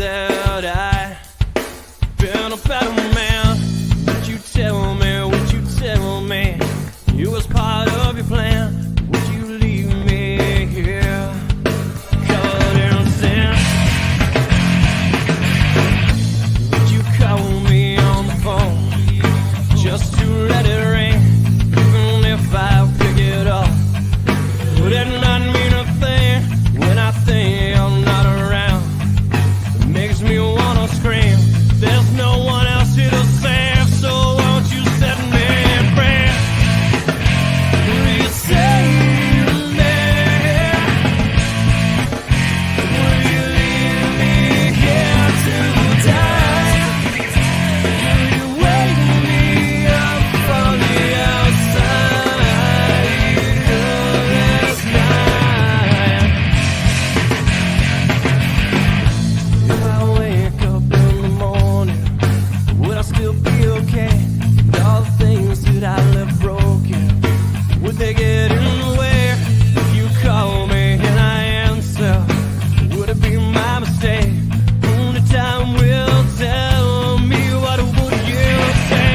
that I've been a better man. Would you tell me, would you tell me it was part of your plan? Would you leave me here covered in sin? Would you call me on the phone just to let it ring? Even if I pick it up, would it not mean a thing when I think I'm not around? It makes me wanna scream. There's no one else here to save, so won't you set me free? Will you save me? Will you leave me here to die? Will you wake me up on the outside of this night? If I wake up in the morning, would I still be okay? And all the things that I left broken, would they get in the way? If you call me and I answer, would it be my mistake? Only time will tell me. What would you say?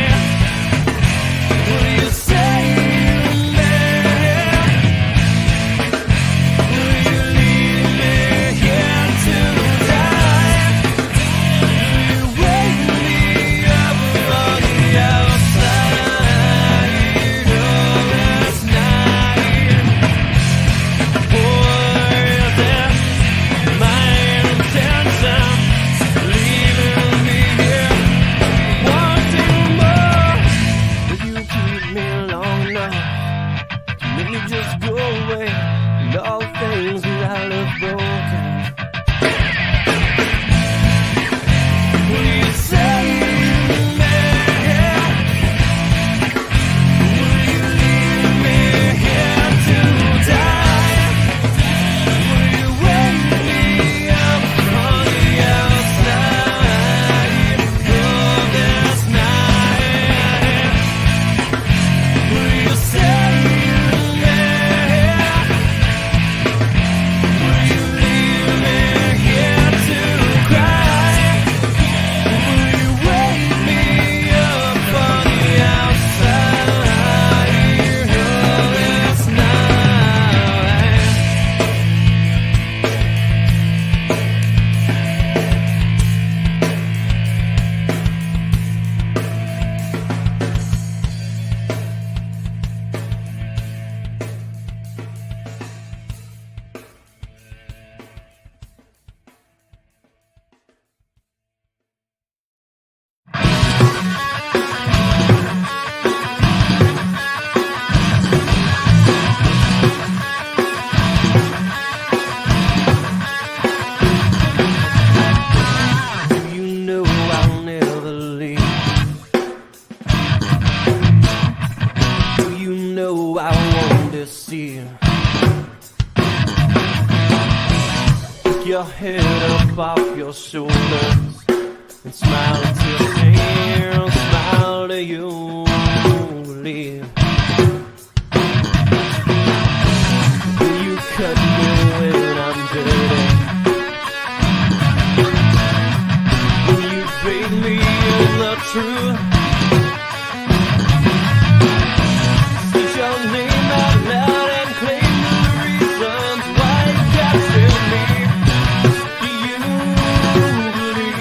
Will you save me? Will you leave me here to die? Will you wake me up on the outside of this night? Boy, is it my intention leaving me here wanting more? Will you keep me long enough to make me just go away and all the things that I left broken? Will you save me? Will you leave me here to die? Will you wake me up on the outside of this night? Will you save me? Will you leave me here to cry? Will you wake me up on the outside of this night? You know I'll never leave. Do you know I want to see you? Pick your head up off your shoulders and smile until tears smile to you leave. Will you cut me when I'm dirty? Will you bathe me in the truth? Speak your name out loud and claim the reasons why you captured me. Do you believe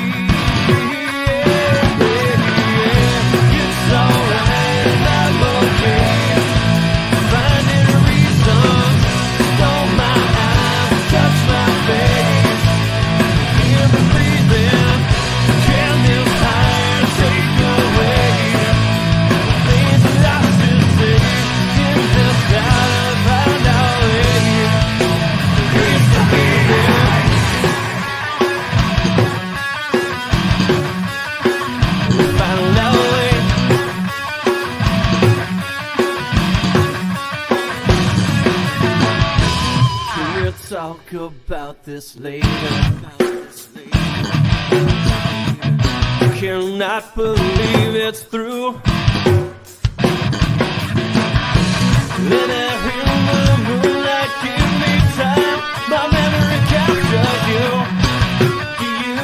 it's alright and I'm okay? Finding reasons, hold my eyes, touch my face. Hear me breathing, can this higher take away things that I should say? In this doubt I find out it's find out we'll talk about this later. Cannot believe it's through. Let it in the moonlight, give me time. My memory captures you. Do you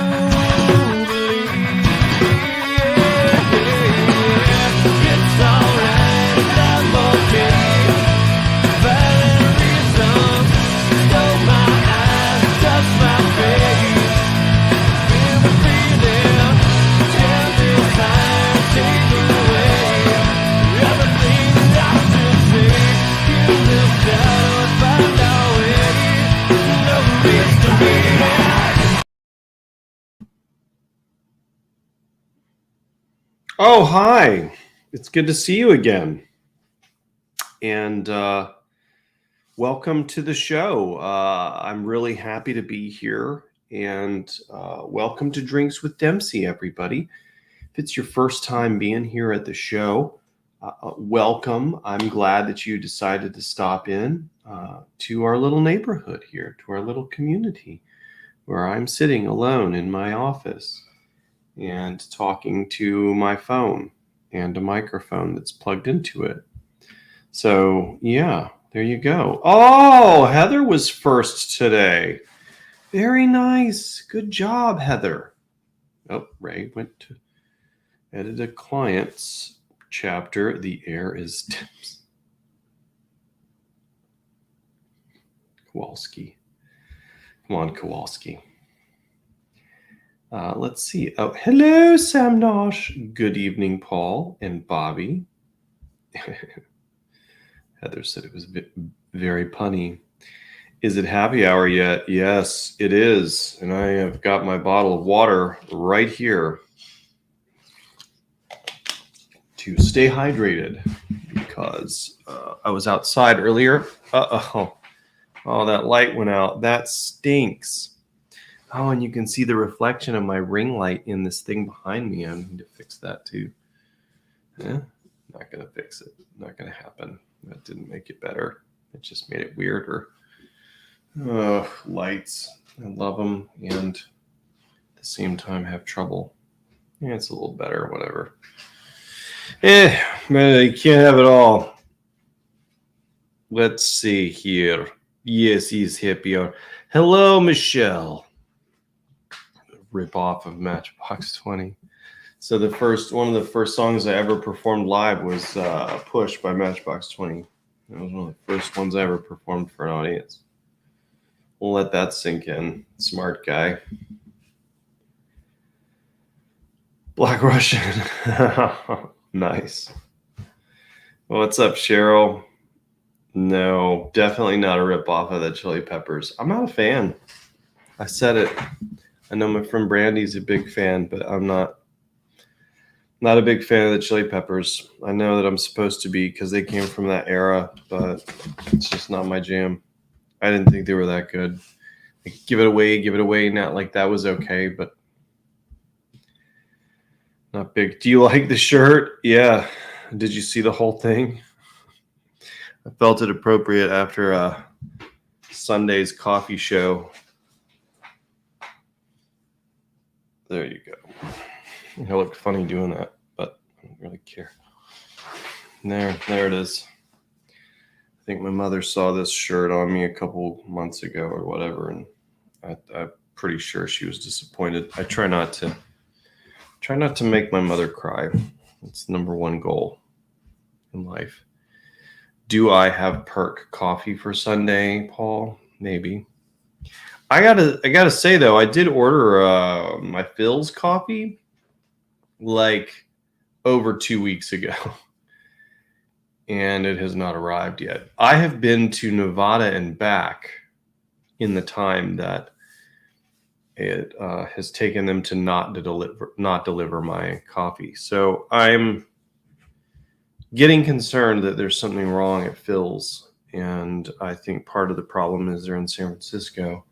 Oh, hi. It's good to see you again. And welcome to the show. I'm really happy to be here. And welcome to Drinks with Dempsey, everybody. If it's your first time being here at the show, welcome. I'm glad that you decided to stop in to our little neighborhood here, to our little community, where I'm sitting alone in my office and talking to my phone and a microphone that's plugged into it. So, yeah, there you go. Oh, Heather was first today. Very nice. Good job, Heather. Oh, Ray went to edit a client's chapter. The air is Dempsey. Kowalski. Come on, Kowalski. Let's see. Oh, hello, Sam Nosh. Good evening, Paul and Bobby. Heather said it was very punny. Is it happy hour yet? Yes, it is. And I have got my bottle of water right here to stay hydrated because I was outside earlier. Oh, that light went out. That stinks. Oh, and you can see the reflection of my ring light in this thing behind me. I need to fix that too. Not going to fix it. Not going to happen. That didn't make it better. It just made it weirder. Lights. I love them and at the same time have trouble. Yeah, it's a little better, whatever. But you can't have it all. Let's see here. Yes, he's hippier. Hello, Michelle. Rip off of Matchbox 20. So one of the first songs I ever performed live was Push by Matchbox 20. That was one of the first ones I ever performed for an audience. We'll let that sink in. Smart guy. Black Russian. Nice. What's up, Cheryl? No, definitely not a rip-off of the Chili Peppers. I'm not a fan. I said it. I know my friend Brandy's a big fan, but I'm not a big fan of the Chili Peppers. I know that I'm supposed to be because they came from that era, but it's just not my jam. I didn't think they were that good. Like, give it away. Not like that was okay, but not big. Do you like the shirt? Yeah. Did you see the whole thing? I felt it appropriate after Sunday's coffee show. There you go. I looked funny doing that, but I don't really care. There it is. I think my mother saw this shirt on me a couple months ago or whatever, and I'm pretty sure she was disappointed. I try not to make my mother cry. It's the number one goal in life. Do I have perk coffee for Sunday, Paul? Maybe. I gotta say though, I did order my Phil's coffee like over 2 weeks ago, and it has not arrived yet. I have been to Nevada and back in the time that it has taken them to not deliver my coffee. So I'm getting concerned that there's something wrong at Phil's, and I think part of the problem is they're in San Francisco,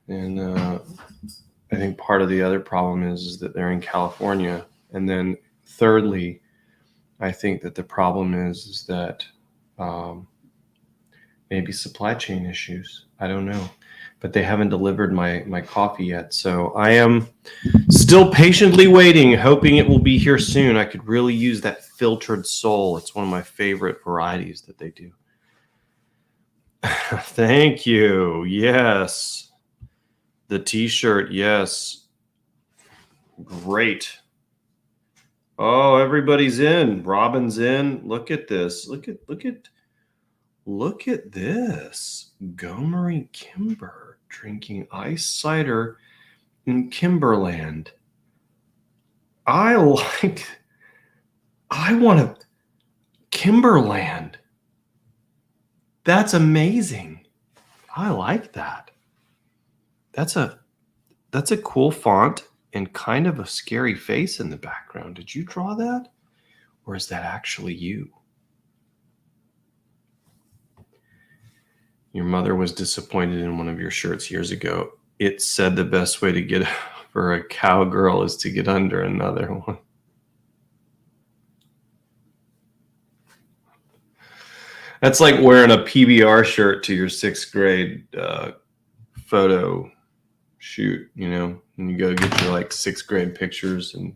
and I think part of the other problem is that they're in California, and then thirdly, I think that the problem is that maybe supply chain issues. I don't know, but they haven't delivered my coffee yet, so I am still patiently waiting, hoping it will be here soon. I could really use that filtered soul. It's one of my favorite varieties that they do. Thank you. Yes. The t-shirt, yes. Great. Oh, everybody's in. Robin's in. Look at this. Look at this. Gomery Kimber drinking ice cider in Kimberland. I want Kimberland. That's amazing. I like that. That's a cool font. and kind of a scary face in the background. Did you draw that? Or is that actually you? Your mother was disappointed in one of your shirts years ago. It said the best way to get for a cowgirl is to get under another one. That's like wearing a PBR shirt to your 6th grade photo shoot, you know, and you go get your like 6th grade pictures, and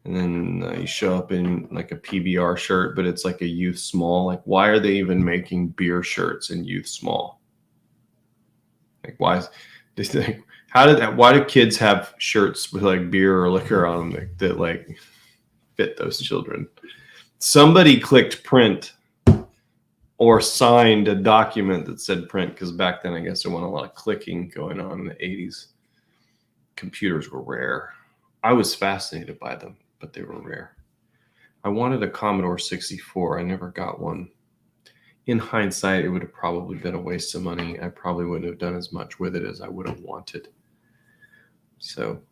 then you show up in like a PBR shirt, but it's like a youth small. Like, why are they even making beer shirts in youth small? Like, why is this thing? Why do kids have shirts with like beer or liquor on them that like fit those children? Somebody clicked print or signed a document that said print, because back then I guess there wasn't a lot of clicking going on in the 80s. Computers were rare. I was fascinated by them, but they were rare. I wanted a Commodore 64. I never got one. In hindsight, it would have probably been a waste of money. I probably wouldn't have done as much with it as I would have wanted. So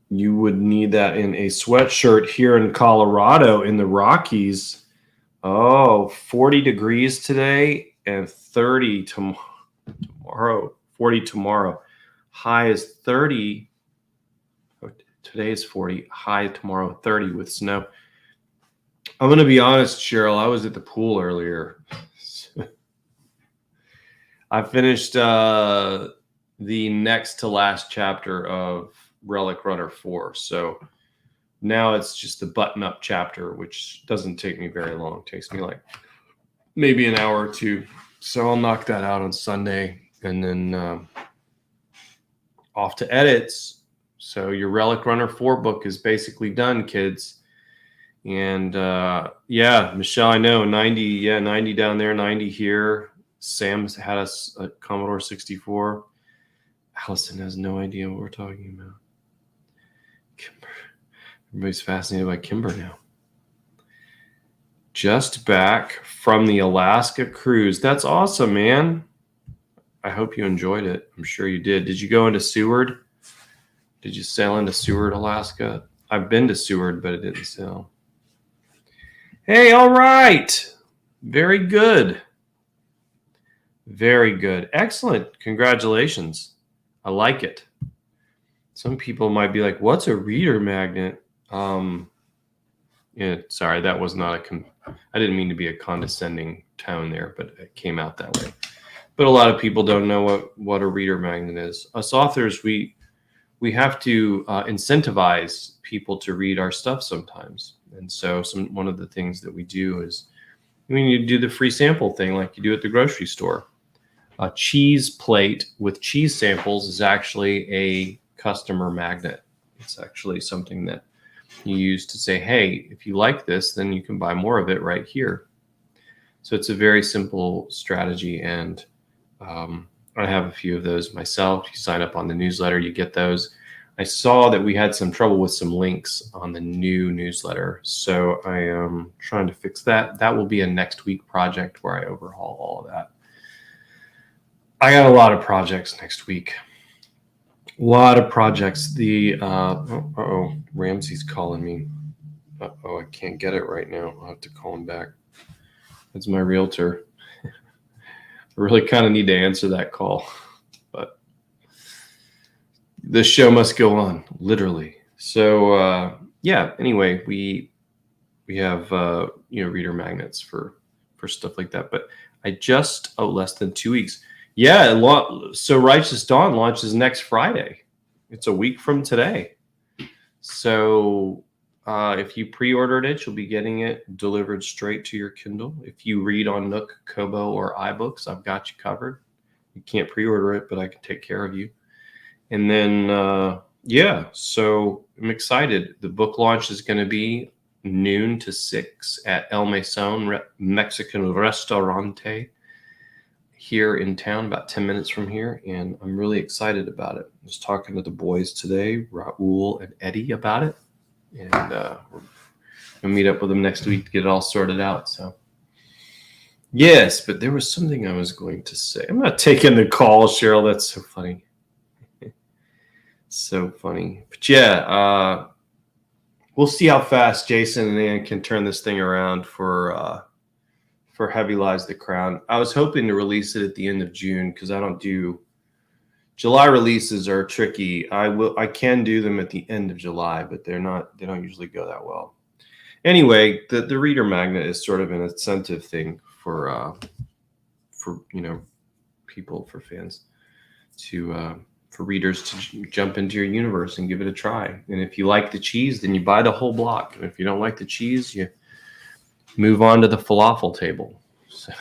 you would need that in a sweatshirt here in Colorado in the Rockies. Oh, 40 degrees today and 30 tomorrow. 40 tomorrow. High is 30. Today is 40. High tomorrow 30 with snow. I'm going to be honest, Cheryl. I was at the pool earlier. I finished the next to last chapter of Relic Runner 4. So now it's just the button-up chapter, which doesn't take me very long. It takes me like maybe an hour or two. So I'll knock that out on Sunday, and then off to edits. So your Relic Runner 4 book is basically done, kids. And yeah, Michelle, I know 90 down there, 90 here. Sam's had us a Commodore 64. Allison has no idea what we're talking about. Kimber. Everybody's fascinated by Kimber now. Just back from the Alaska cruise. That's awesome, man. I hope you enjoyed it. I'm sure you did. Did you go into Seward? Did you sail into Seward, Alaska? I've been to Seward, but it didn't sail. Hey, all right. Very good. Very good. Excellent. Congratulations. I like it. Some people might be like, what's a reader magnet? Yeah, sorry, that was not I didn't mean to be a condescending tone there, but it came out that way. But a lot of people don't know what a reader magnet is. Us authors, we have to incentivize people to read our stuff sometimes. And so one of the things that we do is you do the free sample thing like you do at the grocery store. A cheese plate with cheese samples is actually a customer magnet. It's actually something that you use to say, hey, if you like this, then you can buy more of it right here. So it's a very simple strategy, and I have a few of those myself. You sign up on the newsletter, you get those. I saw that we had some trouble with some links on the new newsletter, so I am trying to fix that. That will be a next week project where I overhaul all of that. I got a lot of projects next week. A lot of projects. Ramsey's calling me. I can't get it right now. I'll have to call him back. It's my realtor. I really kind of need to answer that call, but the show must go on, literally. So yeah. Anyway, we have reader magnets for stuff like that. But I just less than 2 weeks. Yeah, so Righteous Dawn launches next Friday. It's a week from today. So if you pre-ordered it, you'll be getting it delivered straight to your Kindle. If you read on Nook, Kobo, or iBooks, I've got you covered. You can't pre-order it, but I can take care of you. And then, yeah, so I'm excited. The book launch is going to be noon to 6 at El Mesón Mexican Restaurante here in town, about 10 minutes from here, and I'm really excited about it. I was talking to the boys today, Raul and Eddie, about it, and we're gonna meet up with them next week to get it all sorted out. So yes, but there was something I was going to say. I'm not taking the call, Cheryl. That's so funny. So funny. But yeah, we'll see how fast Jason and Ann can turn this thing around for Heavy Lies the Crown. I was hoping to release it at the end of June because I don't do July releases are tricky. I can do them at the end of July, but they don't usually go that well. Anyway, the reader magnet is sort of an incentive thing for people, for fans to for readers to jump into your universe and give it a try. And if you like the cheese, then you buy the whole block. And if you don't like the cheese, you move on to the falafel table. So,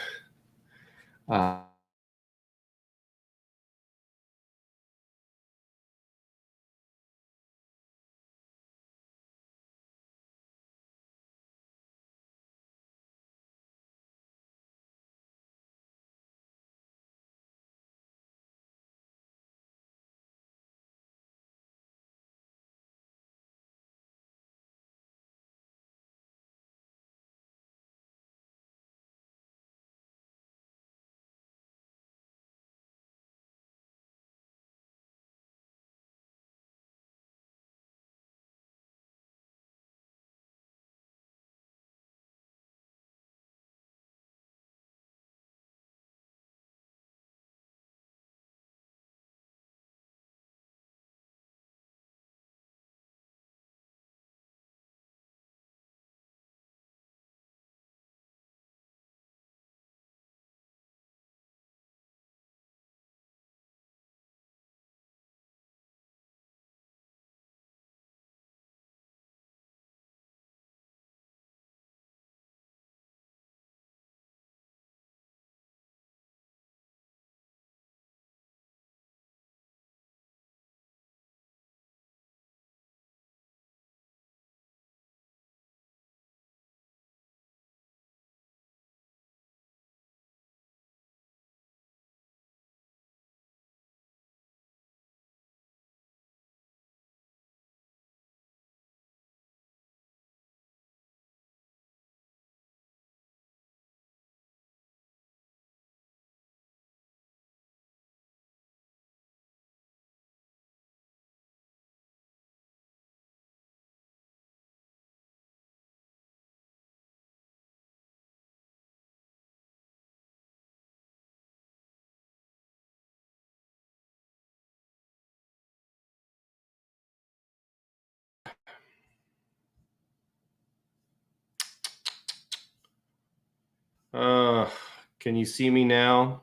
can you see me now?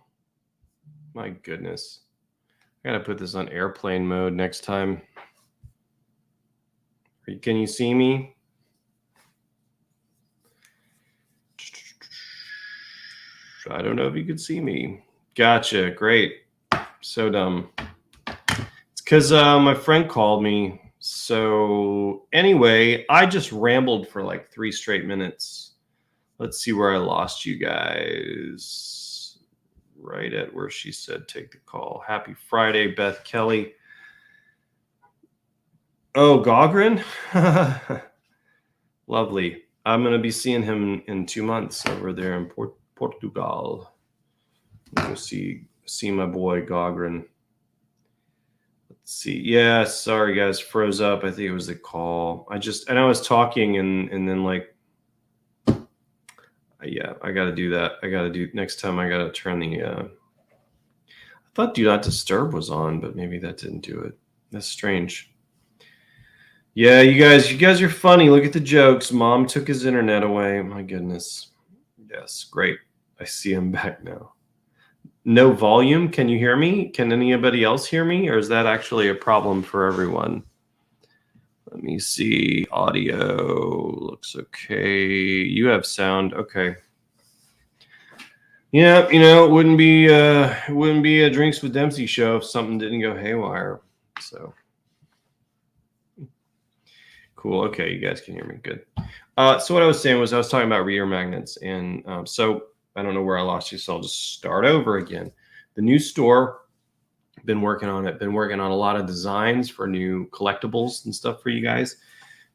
My goodness. I gotta put this on airplane mode next time. Can you see me? I don't know if you could see me. Gotcha. Great. So dumb. It's because my friend called me. So anyway, I just rambled for like 3 straight minutes. Let's see where I lost you guys. Right at where she said take the call. Happy Friday, Beth Kelly. Oh, Gogrin? Lovely. I'm going to be seeing him in 2 months over there in Portugal. I'm going to see my boy Gogrin. Let's see. Yeah, sorry guys, froze up. I think it was the call. I was talking and then like, yeah, I got to do that. Next time I got to turn I thought Do Not Disturb was on, but maybe that didn't do it. That's strange. Yeah, you guys are funny. Look at the jokes. Mom took his internet away. My goodness. Yes, great. I see him back now. No volume. Can you hear me? Can anybody else hear me? Or is that actually a problem for everyone? Let me see. Audio looks okay. You have sound. Okay. Yeah, it wouldn't be a Drinks with Dempsey show if something didn't go haywire. So cool. Okay, you guys can hear me. Good. So what I was saying was I was talking about reader magnets, and so I don't know where I lost you, so I'll just start over again. The new store, been working on it. Been working on a lot of designs for new collectibles and stuff for you guys,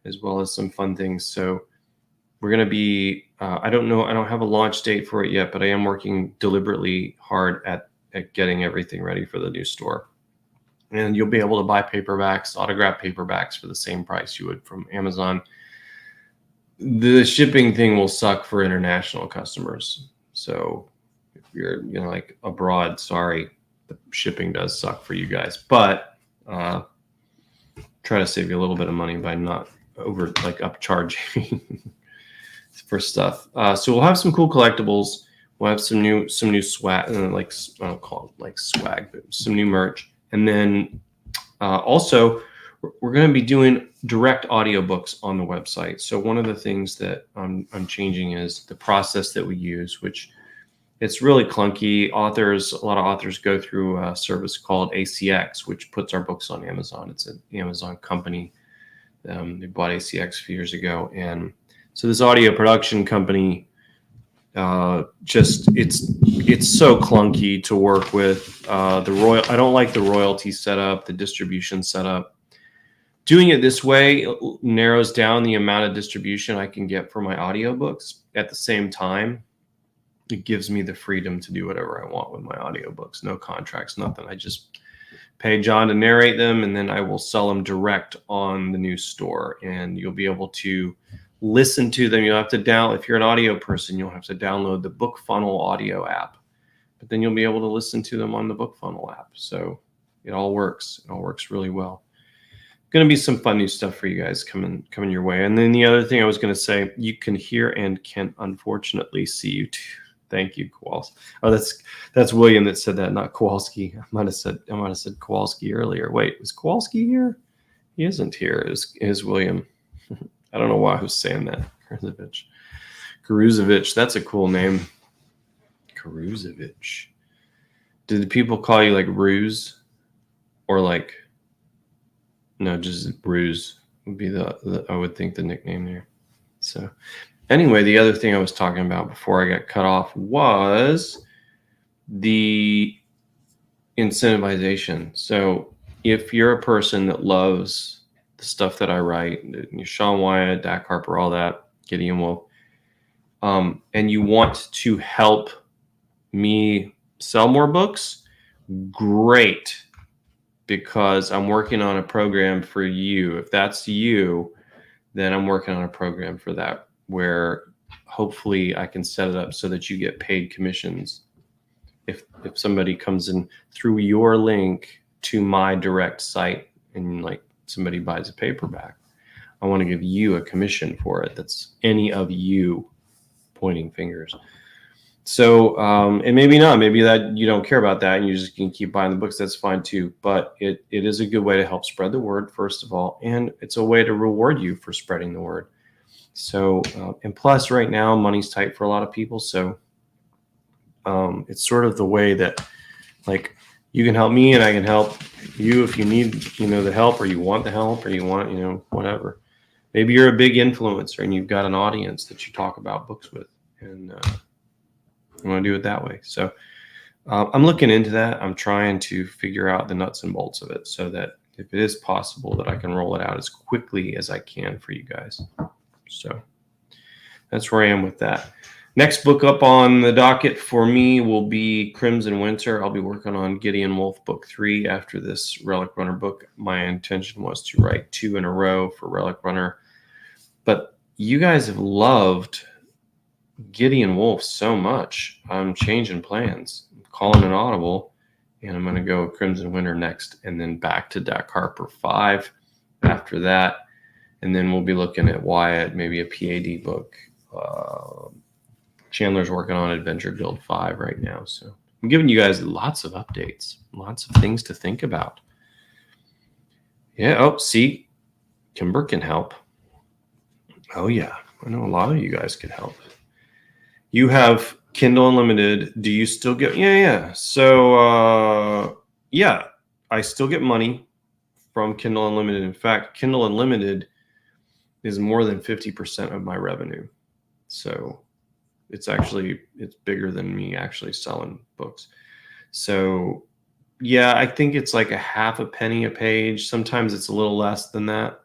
as well as some fun things. So we're going to be, I don't know, I don't have a launch date for it yet, but I am working deliberately hard at getting everything ready for the new store. and you'll be able to buy paperbacks, autographed paperbacks for the same price you would from Amazon. The shipping thing will suck for international customers. So if you're, like abroad, sorry, the shipping does suck for you guys, but try to save you a little bit of money by not upcharging for stuff. So we'll have some cool collectibles. We'll have some new swag, I don't call it like swag, but some new merch. And then also, we're going to be doing direct audiobooks on the website. So one of the things that I'm changing is the process that we use, which it's really clunky. A lot of authors go through a service called ACX, which puts our books on Amazon. It's an Amazon company. They bought ACX a few years ago. And so this audio production company, it's so clunky to work with. I don't like the royalty setup, the distribution setup. Doing it this way narrows down the amount of distribution I can get for my audiobooks. At the same time, it gives me the freedom to do whatever I want with my audiobooks. No contracts, nothing. I just pay John to narrate them, and then I will sell them direct on the new store. And you'll be able to listen to them. You'll have to if you're an audio person, you'll have to download the BookFunnel audio app. But then you'll be able to listen to them on the BookFunnel app. So it all works. It all works really well. Going to be some fun new stuff for you guys coming your way. And then the other thing I was going to say, you can hear and can unfortunately see you too. Thank you, Kowalski. Oh, that's William that said that, not Kowalski. I might have said Kowalski earlier. Wait, was Kowalski here? He isn't here. It is William. I don't know why I was saying that. Karuzovich. That's a cool name. Karuzovich. Did the people call you like Ruse, or like? No, just Bruce would be I would think the nickname there. So anyway, the other thing I was talking about before I got cut off was the incentivization. So if you're a person that loves the stuff that I write, Sean Wyatt, Dak Harper, all that, Gideon Wolf, and you want to help me sell more books, great. Because I'm working on a program for you. If that's you, then I'm working on a program for that, where hopefully I can set it up so that you get paid commissions. If somebody comes in through your link to my direct site and like somebody buys a paperback, I want to give you a commission for it. That's any of you, pointing fingers. So, and maybe not, maybe that you don't care about that and you just can keep buying the books. That's fine too. But it is a good way to help spread the word, first of all. And it's a way to reward you for spreading the word. So, and plus right now money's tight for a lot of people. So it's sort of the way that like you can help me and I can help you if you need, the help, or you want the help, or you want, whatever. Maybe you're a big influencer and you've got an audience that you talk about books with, and I want to do it that way. So I'm looking into that. I'm trying to figure out the nuts and bolts of it so that if it is possible that I can roll it out as quickly as I can for you guys. So that's where I am with that. Next book up on the docket for me will be Crimson Winter. I'll be working on Gideon Wolf book 3 after this Relic Runner book. My intention was to write 2 in a row for Relic Runner. But you guys have loved Gideon Wolf so much. I'm changing plans. I'm calling an audible, and I'm going to go Crimson Winter next, and then back to Dak Harper 5 after that. And then we'll be looking at Wyatt, maybe a PAD book. Chandler's working on Adventure Guild 5 right now. So I'm giving you guys lots of updates, lots of things to think about. Yeah. Oh, see, Kimber can help. Oh, yeah. I know a lot of you guys can help. You have Kindle Unlimited. Do you still get? Yeah. So, yeah, I still get money from Kindle Unlimited. In fact, Kindle Unlimited is more than 50% of my revenue. So it's bigger than me actually selling books. So yeah, I think it's like a half a penny a page. Sometimes it's a little less than that.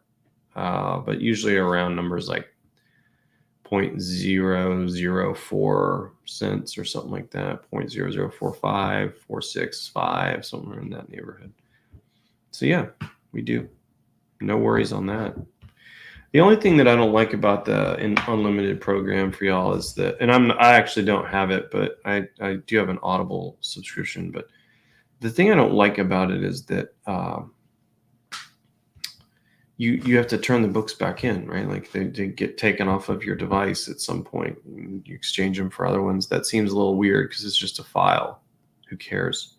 But usually around numbers like 0.004 cents or something like that, 0.0045, 465, somewhere in that neighborhood. So yeah, we do. No worries on that. The only thing that I don't like about the unlimited program for y'all is that, and I actually don't have it, but I do have an Audible subscription. But the thing I don't like about it is that you have to turn the books back in, right? Like they get taken off of your device at some point. You exchange them for other ones. That seems a little weird because it's just a file. Who cares?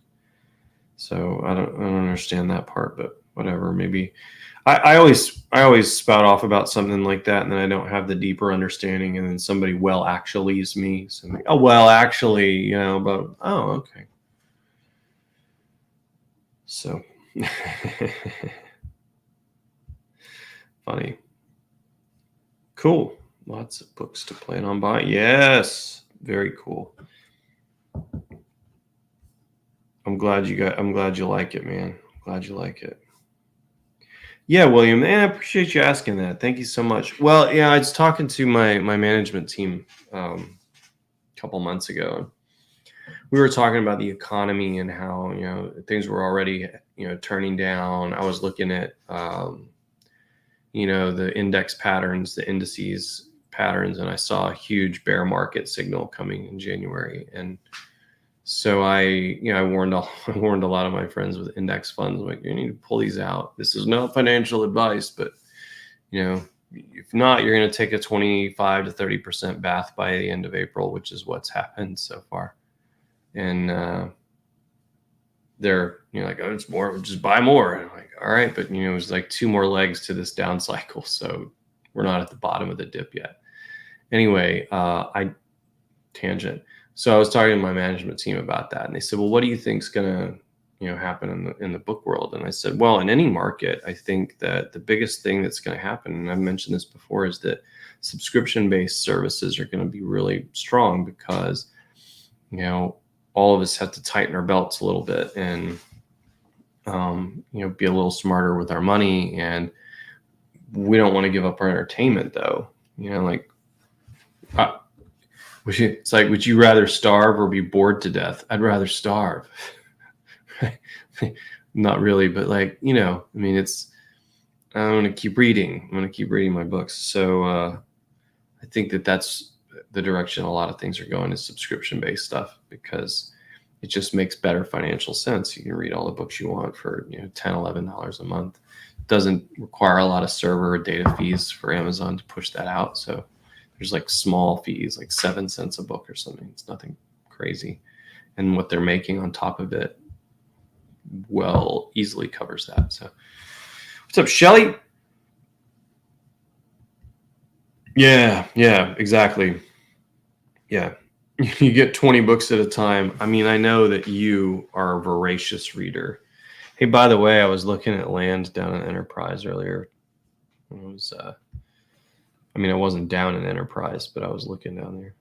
So I don't understand that part, but whatever. Maybe I always spout off about something like that, and then I don't have the deeper understanding, and then somebody actually's me. So I'm like, oh well, actually, but oh okay. So funny, cool. Lots of books to plan on buying. Yes, very cool. I'm glad you like it, man. I'm glad you like it. Yeah, William, and I appreciate you asking that. Thank you so much. Well, yeah, I was talking to my management team a couple months ago. We were talking about the economy and how things were already turning down. I was looking at the index patterns, the indices patterns, and I saw a huge bear market signal coming in January. And so I warned I warned a lot of my friends with index funds, like, you need to pull these out. This is not financial advice, but if not, you're going to take a 25 to 30% bath by the end of April, which is what's happened so far. And they're like, oh, it's more, just buy more. And I'm like, all right, but there's like 2 more legs to this down cycle, so we're not at the bottom of the dip yet. Anyway, tangent. So I was talking to my management team about that, and they said, well, what do you think's going to happen in the book world? And I said, well, in any market, I think that the biggest thing that's going to happen, and I've mentioned this before, is that subscription-based services are going to be really strong because all of us have to tighten our belts a little bit and be a little smarter with our money. And we don't want to give up our entertainment, though. It's like, would you rather starve or be bored to death? I'd rather starve. Not really, but I mean, I'm going to keep reading. I'm going to keep reading my books. So I think that's the direction a lot of things are going, is subscription-based stuff, because it just makes better financial sense. You can read all the books you want for $10, $11 a month. It doesn't require a lot of server or data fees for Amazon to push that out. So there's like small fees, like 7 cents a book or something. It's nothing crazy. And what they're making on top of it easily covers that. So what's up, Shelly? Yeah, exactly. Yeah. You get 20 books at a time. I mean, I know that you are a voracious reader. Hey, by the way, I was looking at land down in Enterprise earlier. It was, I wasn't down in Enterprise, but I was looking down there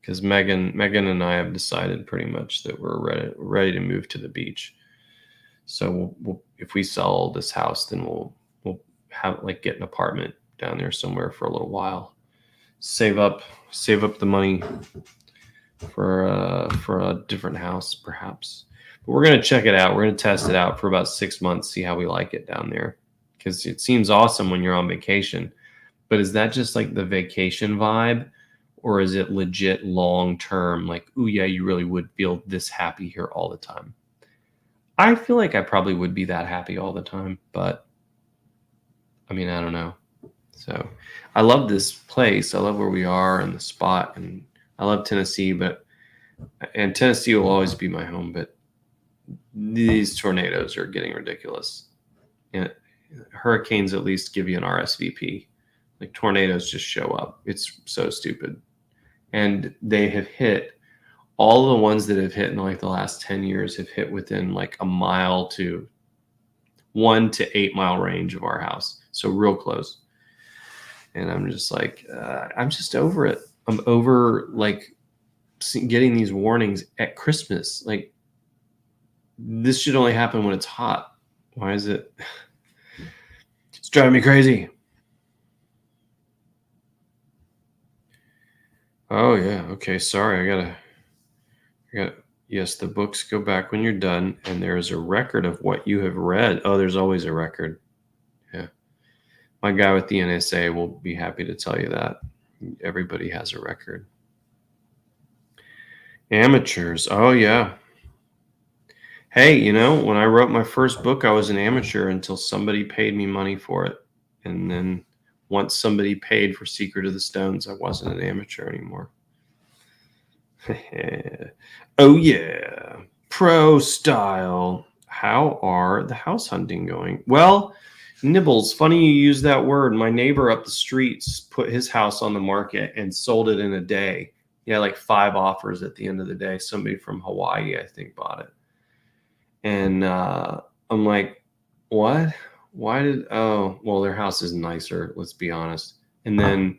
because Megan and I have decided pretty much that we're ready to move to the beach. So if we sell this house, then we'll have get an apartment down there somewhere for a little while. Save up the money for a different house, perhaps. But we're gonna check it out. We're gonna test it out for about 6 months, see how we like it down there, because it seems awesome when you're on vacation. But is that just like the vacation vibe, or is it legit long term? Like, ooh, yeah, you really would feel this happy here all the time. I feel like I probably would be that happy all the time, but I don't know. So I love this place. I love where we are and the spot, and I love Tennessee, and Tennessee will always be my home, but these tornadoes are getting ridiculous. And hurricanes at least give you an RSVP. Like, tornadoes just show up. It's so stupid. And they have hit, all the ones that have hit in the last 10 years have hit within a mile to 1 to 8 mile range of our house. So real close. And I'm just I'm just over it. I'm over getting these warnings at Christmas. This should only happen when it's hot. Why is it? It's driving me crazy. Oh yeah. Okay. Sorry. I gotta. Yes, the books go back when you're done, and there is a record of what you have read. Oh, there's always a record. Yeah. My guy with the NSA will be happy to tell you that. Everybody has a record. Amateurs. Oh, yeah. Hey, you know, when I wrote my first book, I was an amateur until somebody paid me money for it. And then once somebody paid for Secret of the Stones, I wasn't an amateur anymore. Oh, yeah. Pro style. How are the house hunting going? Well, Nibbles, funny you use that word. My neighbor up the streets put his house on the market and sold it in a day. He had like 5 offers at the end of the day. Somebody from Hawaii, I think, bought it. And I'm like, what? Why did, oh, well, their house is nicer, let's be honest. And then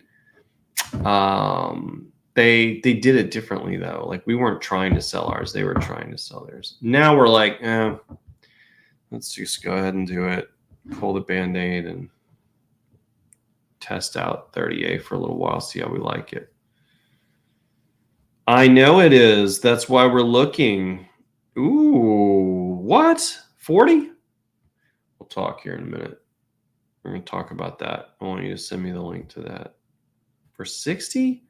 they did it differently though. Like we weren't trying to sell ours, they were trying to sell theirs. Now we're like, let's just go ahead and do it. Pull the Band-Aid and test out 30A for a little while, see how we like it. I know it is. That's why we're looking. Ooh, what? 40? We'll talk here in a minute. We're going to talk about that. I want you to send me the link to that. For 60?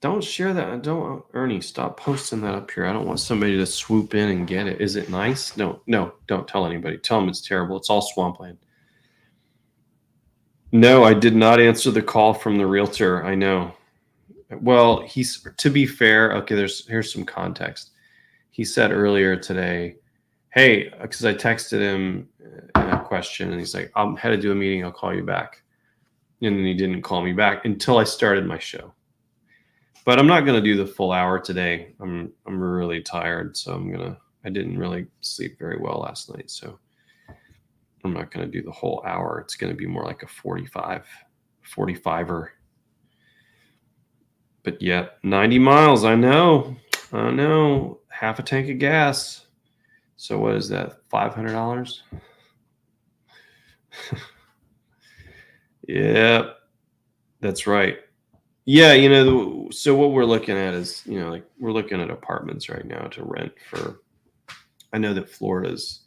Don't share that. Don't, Ernie, stop posting that up here. I don't want somebody to swoop in and get it. Is it nice? No, don't tell anybody. Tell them it's terrible. It's all swampland. No, I did not answer the call from the realtor. I know. Well, he's, to be fair, okay, here's some context. He said earlier today, hey, because I texted him a question and he's like, I'm headed to a meeting, I'll call you back. And then he didn't call me back until I started my show. But I'm not going to do the full hour today. I'm really tired, so I didn't really sleep very well last night, so I'm not going to do the whole hour. It's going to be more like a 45er. But yeah, 90 miles, I know. Half a tank of gas. So what is that, $500? Yeah, that's right. Yeah, you know, so what we're looking at is, you know, like we're looking at apartments right now to rent for, I know that Florida's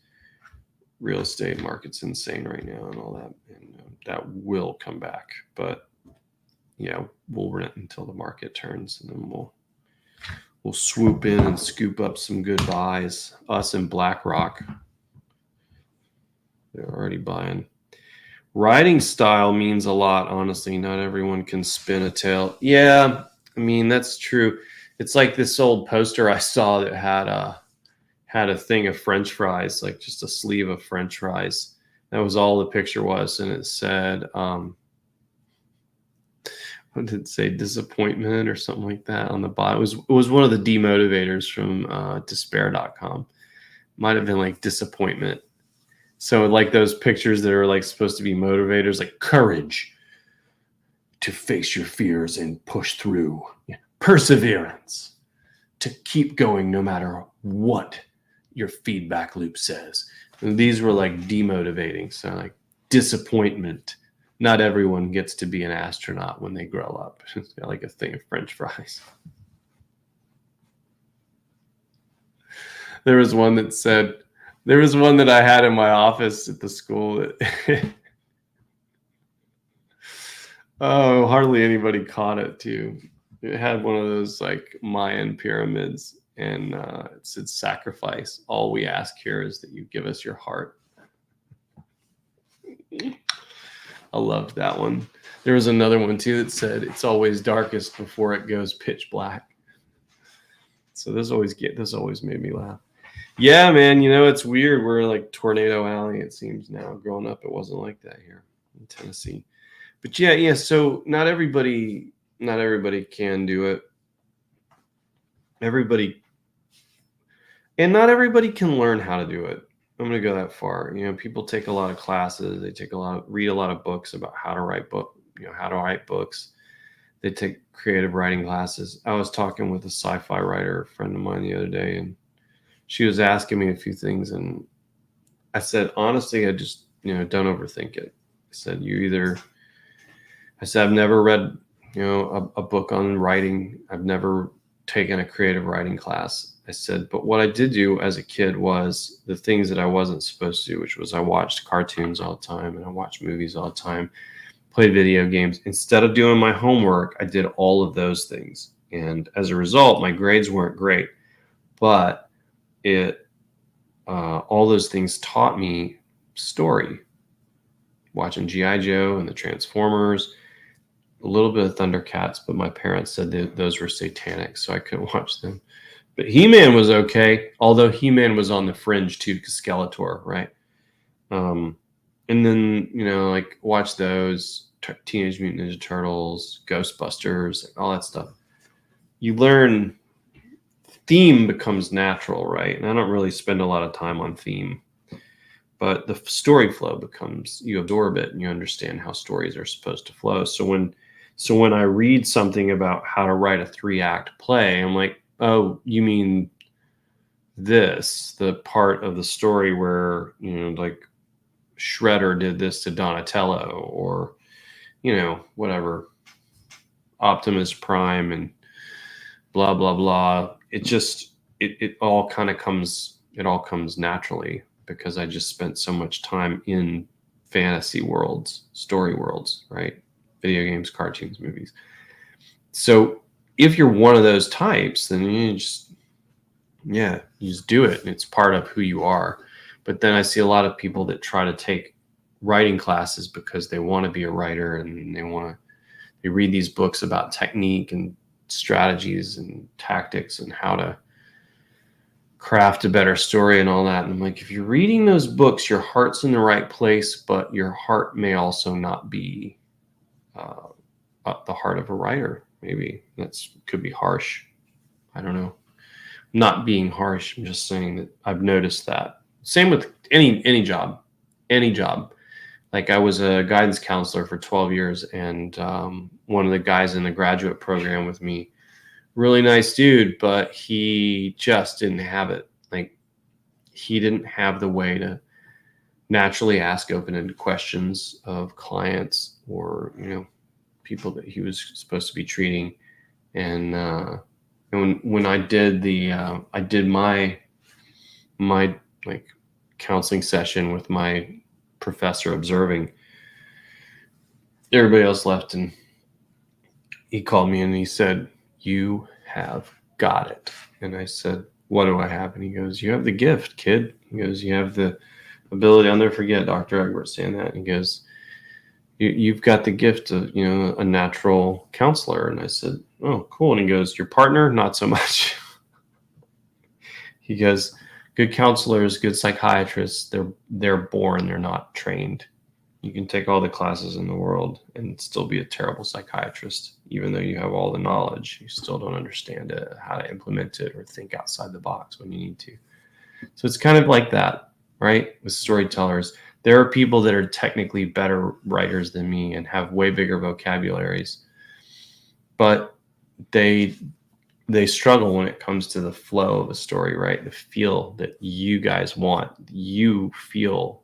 real estate market's insane right now and all that, and that will come back. But yeah, we'll rent until the market turns, and then we'll swoop in and scoop up some good buys. Us and BlackRock, they're already buying. Writing style means a lot, honestly. Not everyone can spin a tale. Yeah, I mean, that's true. It's like this old poster I saw that had a thing of French fries, like just a sleeve of French fries. That was all the picture was, and it said, what did it say? Disappointment or something like that on the bottom. It was one of the demotivators from despair.com. Might have been like disappointment. So like those pictures that are like supposed to be motivators, like courage to face your fears and push through, perseverance to keep going no matter what your feedback loop says. And these were like demotivating. So like disappointment. Not everyone gets to be an astronaut when they grow up. It's got like a thing of French fries. There was one that I had in my office at the school that oh, hardly anybody caught it too. It had one of those like Mayan pyramids, and it said sacrifice. All we ask here is that you give us your heart. I loved that one. There was another one too that said it's always darkest before it goes pitch black. So this always made me laugh. Yeah, man, you know, it's weird. We're like Tornado Alley, it seems now. Growing up, it wasn't like that here in Tennessee. But yeah, so not everybody can do it. Not everybody can learn how to do it. I'm going to go that far. You know, people take a lot of classes, read a lot of books about how to write books. They take creative writing classes. I was talking with a sci-fi writer, a friend of mine, the other day, and she was asking me a few things, and I said, honestly, I just, don't overthink it. I said, I've never read, a book on writing. I've never taken a creative writing class. I said, but what I did do as a kid was the things that I wasn't supposed to do, which was I watched cartoons all the time and I watched movies all the time, played video games. Instead of doing my homework, I did all of those things. And as a result, my grades weren't great, but all those things taught me story. Watching G.I. Joe and the Transformers, a little bit of Thundercats, but my parents said that those were satanic, so I couldn't watch them. But He-Man was okay, although He-Man was on the fringe too, because Skeletor, right? And then, like watch those, Teenage Mutant Ninja Turtles, Ghostbusters, all that stuff. You learn theme becomes natural, right? And I don't really spend a lot of time on theme, but the story flow becomes, you absorb it and you understand how stories are supposed to flow. So when I read something about how to write a 3-act play, I'm like, oh, you mean this, the part of the story where, like Shredder did this to Donatello, or, whatever, Optimus Prime and blah, blah, blah. It all comes naturally because I just spent so much time in fantasy worlds, story worlds, right? Video games, cartoons, movies. So if you're one of those types, then you just do it. And it's part of who you are. But then I see a lot of people that try to take writing classes because they want to be a writer and they read these books about technique and strategies and tactics and how to craft a better story and all that. And I'm like, if you're reading those books, your heart's in the right place, but your heart may also not be the heart of a writer. Maybe could be harsh. I don't know. I'm not being harsh. I'm just saying that I've noticed that. Same with any job. Like I was a guidance counselor for 12 years, and one of the guys in the graduate program with me, really nice dude, but he just didn't have it. Like he didn't have the way to naturally ask open-ended questions of clients or, people that he was supposed to be treating. And when I did my like counseling session with my professor observing, everybody else left, and he called me and he said, "You have got it." And I said, "What do I have?" And he goes, "You have the gift, kid." He goes, "You have the ability." I'll never forget Dr. Egbert saying that. And he goes, "You've got the gift of, a natural counselor." And I said, "Oh, cool." And he goes, "Your partner, not so much." He goes, "Good counselors, good psychiatrists, they're born, they're not trained. You can take all the classes in the world and still be a terrible psychiatrist. Even though you have all the knowledge, you still don't understand it, how to implement it or think outside the box when you need to." So it's kind of like that, right? With storytellers, there are people that are technically better writers than me and have way bigger vocabularies, but they struggle when it comes to the flow of a story, right? The feel that you guys want. You feel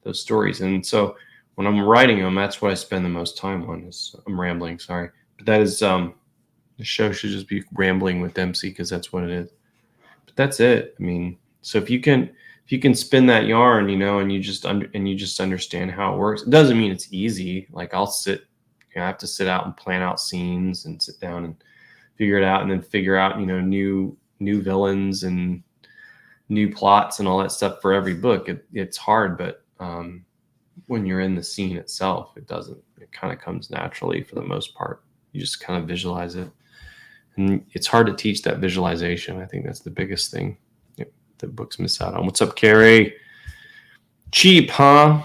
those stories. And so when I'm writing them, that's what I spend the most time on. I'm rambling, sorry. But that is, the show should just be Rambling with Dempsey, because that's what it is. But that's it. I mean, so if you can spin that yarn, and you just understand how it works, it doesn't mean it's easy. Like I have to sit out and plan out scenes and sit down and figure it out, and then figure out, new villains and new plots and all that stuff for every book. It's hard, but when you're in the scene itself, it kind of comes naturally for the most part. You just kind of visualize it. And it's hard to teach that visualization. I think that's the biggest thing that books miss out on. What's up, Carrie? Cheap, huh?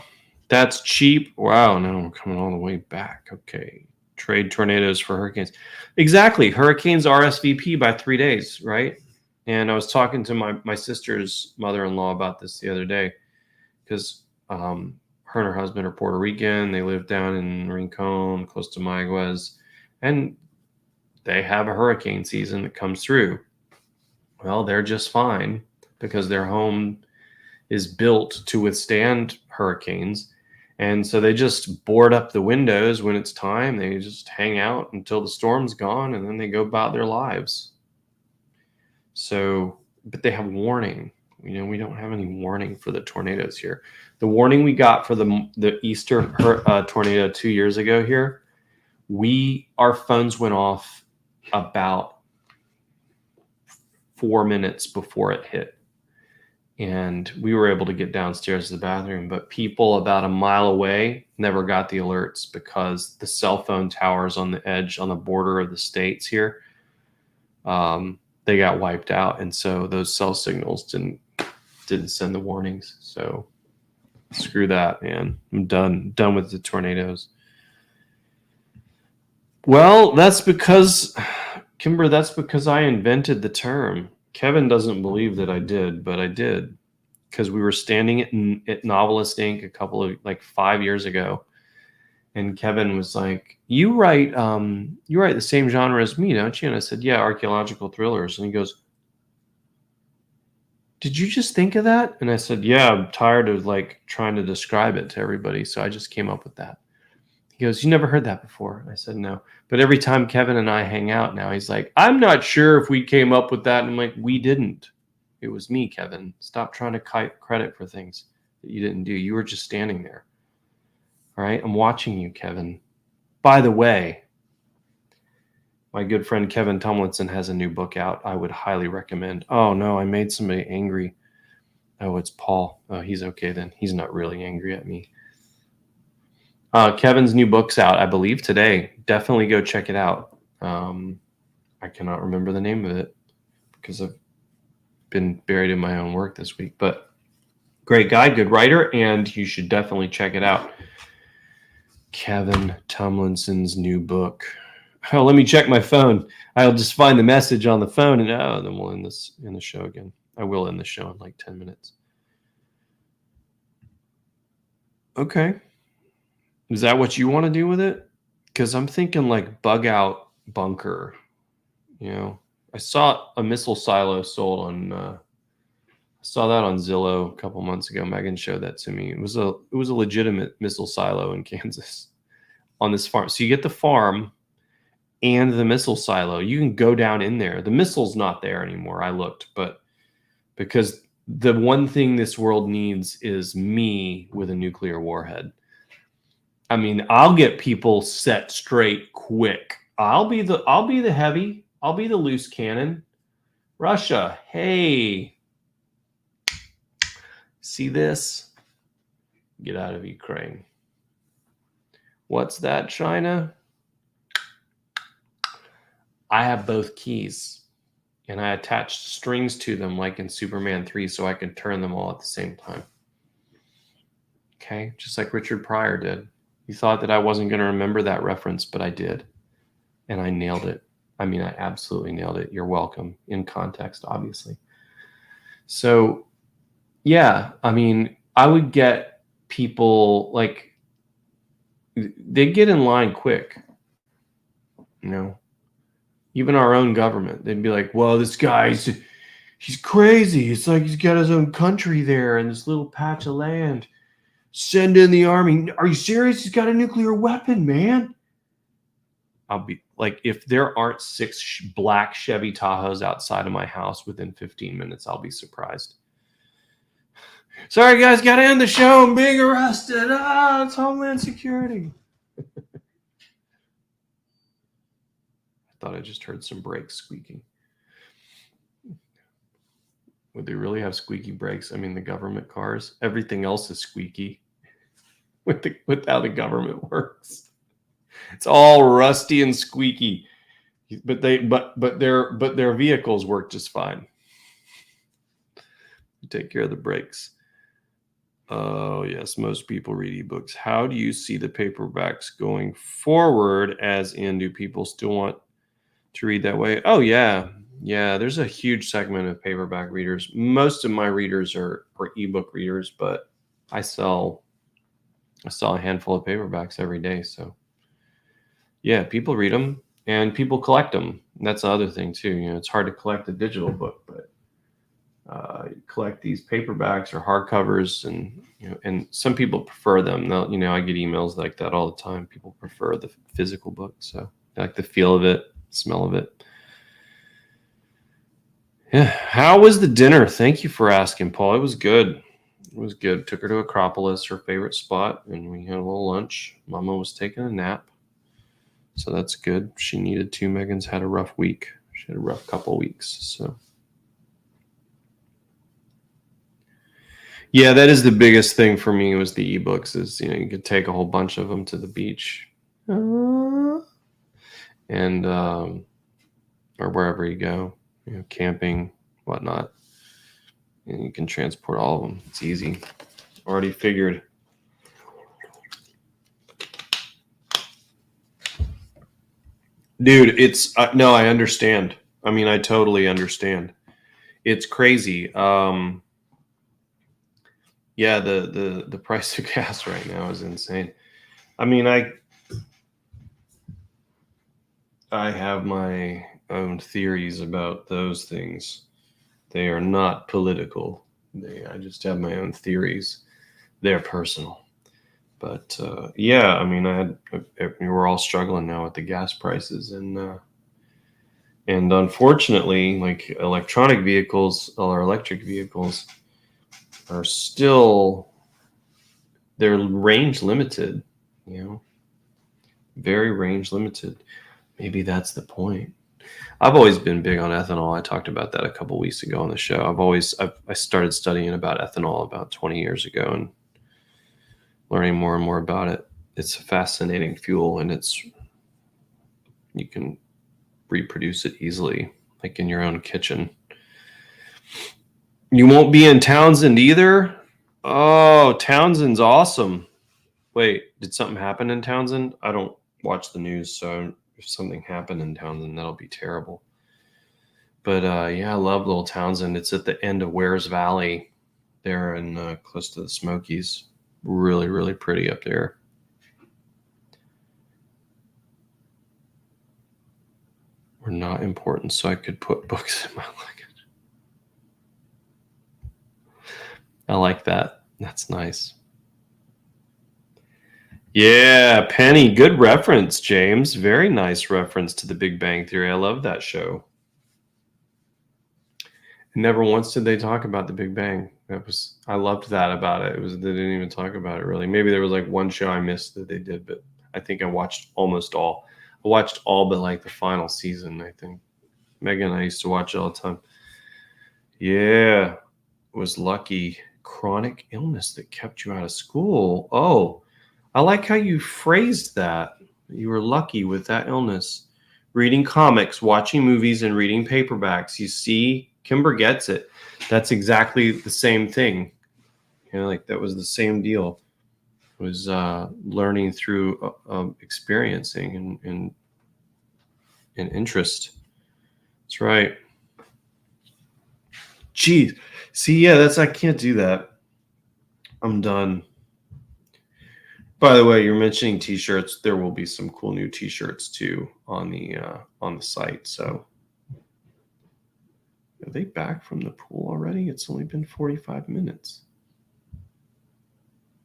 That's cheap. Wow, no, we're coming all the way back. Okay. Trade tornadoes for hurricanes. Exactly. Hurricanes RSVP by 3 days, right? And I was talking to my sister's mother-in-law about this the other day, because her and her husband are Puerto Rican. They live down in Rincon, close to Mayaguez, and they have a hurricane season that comes through. Well, they're just fine because their home is built to withstand hurricanes. And so they just board up the windows when it's time. They just hang out until the storm's gone, and then they go about their lives. So, but they have warning. We don't have any warning for the tornadoes here. The warning we got for the Easter tornado 2 years ago here, our phones went off about 4 minutes before it hit. And we were able to get downstairs to the bathroom, but people about a mile away never got the alerts because the cell phone towers on the edge, on the border of the states here, they got wiped out. And so those cell signals didn't send the warnings. So screw that, man. I'm done with the tornadoes. Well, that's because, Kimber, that's because I invented the term. Kevin doesn't believe that I did, but I did, because we were standing at Novelist Inc. 5 years ago, and Kevin was like, "You write the same genre as me, don't you?" And I said, "Yeah, archaeological thrillers." And he goes, "Did you just think of that?" And I said, "Yeah, I'm tired of trying to describe it to everybody, so I just came up with that." He goes, "You never heard that before?" I said, "No." But every time Kevin and I hang out now, he's like, "I'm not sure if we came up with that." And I'm like, "We didn't. It was me, Kevin. Stop trying to credit for things that you didn't do. You were just standing there. All right? I'm watching you, Kevin. By the way, my good friend Kevin Tomlinson has a new book out I would highly recommend. Oh, no, I made somebody angry. Oh, it's Paul. Oh, he's okay then. He's not really angry at me. Kevin's new book's out, I believe, today. Definitely go check it out. I cannot remember the name of it because I've been buried in my own work this week. But great guy, good writer, and you should definitely check it out. Kevin Tomlinson's new book. Oh, let me check my phone. I'll just find the message on the phone, and then we'll end the show again. I will end the show in like 10 minutes. Okay. Is that what you want to do with it? Because I'm thinking like bug out bunker. I saw a missile silo sold on. I saw that on Zillow a couple months ago. Megan showed that to me. It was a legitimate missile silo in Kansas on this farm. So you get the farm and the missile silo. You can go down in there. The missile's not there anymore. I looked, but because the one thing this world needs is me with a nuclear warhead. I mean, I'll get people set straight quick. I'll be the heavy. I'll be the loose cannon. Russia, hey. See this? Get out of Ukraine. What's that, China? I have both keys, and I attached strings to them like in Superman 3 so I can turn them all at the same time. Okay, just like Richard Pryor did. You thought that I wasn't going to remember that reference, but I did. And I nailed it. I mean, I absolutely nailed it. You're welcome. In context, obviously. So, yeah, I mean, I would get people they'd get in line quick. Even our own government, they'd be like, well, this guy's, he's crazy. It's like he's got his own country there in this little patch of land. Send in the army. Are you serious? He's got a nuclear weapon, man. I'll be like, if there aren't 6 black Chevy Tahoes outside of my house within 15 minutes, I'll be surprised. Sorry, guys, got to end the show. I'm being arrested. It's Homeland Security. I thought I just heard some brakes squeaking. Would they really have squeaky brakes? I mean, the government cars, everything else is squeaky with how the government works. It's all rusty and squeaky, but their vehicles work just fine. Take care of the brakes. Oh yes, most people read ebooks. How do you see the paperbacks going forward? As in, do people still want to read that way? Oh yeah. There's a huge segment of paperback readers. Most of my readers are ebook readers, but I sell a handful of paperbacks every day. So yeah, people read them and people collect them. That's the other thing too. It's hard to collect a digital book, but you collect these paperbacks or hardcovers, and some people prefer them. I get emails like that all the time. People prefer the physical book, so they like the feel of it, smell of it. Yeah. How was the dinner? Thank you for asking, Paul. It was good. It was good. Took her to Acropolis, her favorite spot, and we had a little lunch. Mama was taking a nap. So that's good. She needed to. Megan's had a rough week. She had a rough couple weeks. So yeah, that is the biggest thing for me was the ebooks is, you could take a whole bunch of them to the beach. And or wherever you go, camping, whatnot. And you can transport all of them. It's easy. Already figured. Dude, it's no, I understand. I mean, I totally understand. It's crazy. Yeah, the price of gas right now is insane. I mean, I have my own theories about those things. They are not political. I just have my own theories. They're personal. But yeah, I mean, we're all struggling now with the gas prices, and unfortunately, like electronic vehicles or electric vehicles are still they're range limited. Very range limited. Maybe that's the point. I've always been big on ethanol. I talked about that a couple weeks ago on the show. I started studying about ethanol about 20 years ago and learning more and more about it. It's a fascinating fuel, and you can reproduce it easily, like in your own kitchen. You won't be in Townsend either? Oh, Townsend's awesome. Wait, did something happen in Townsend? I don't watch the news, so if something happened in Townsend, that'll be terrible. But yeah, I love Little Townsend. It's at the end of Wares Valley there and close to the Smokies. Really, really pretty up there. Were not important, so I could put books in my luggage. I like that. That's nice. Yeah, Penny. Good reference, James. Very nice reference to the Big Bang Theory. I love that show. Never once did they talk about the Big Bang. I loved that about it. They didn't even talk about it really. Maybe there was like one show I missed that they did, but I think I watched almost all. I watched all but like the final season, I think. Megan and I used to watch it all the time. Yeah, was lucky. Chronic illness that kept you out of school. Oh, I like how you phrased that. You were lucky with that illness. Reading comics, watching movies, and reading paperbacks. You see, Kimber gets it. That's exactly the same thing. Like that was the same deal. It was learning through experiencing and interest. That's right. Geez. See, yeah, I can't do that. I'm done. By the way, you're mentioning t-shirts. There will be some cool new t-shirts too on the site. So are they back from the pool already? It's only been 45 minutes.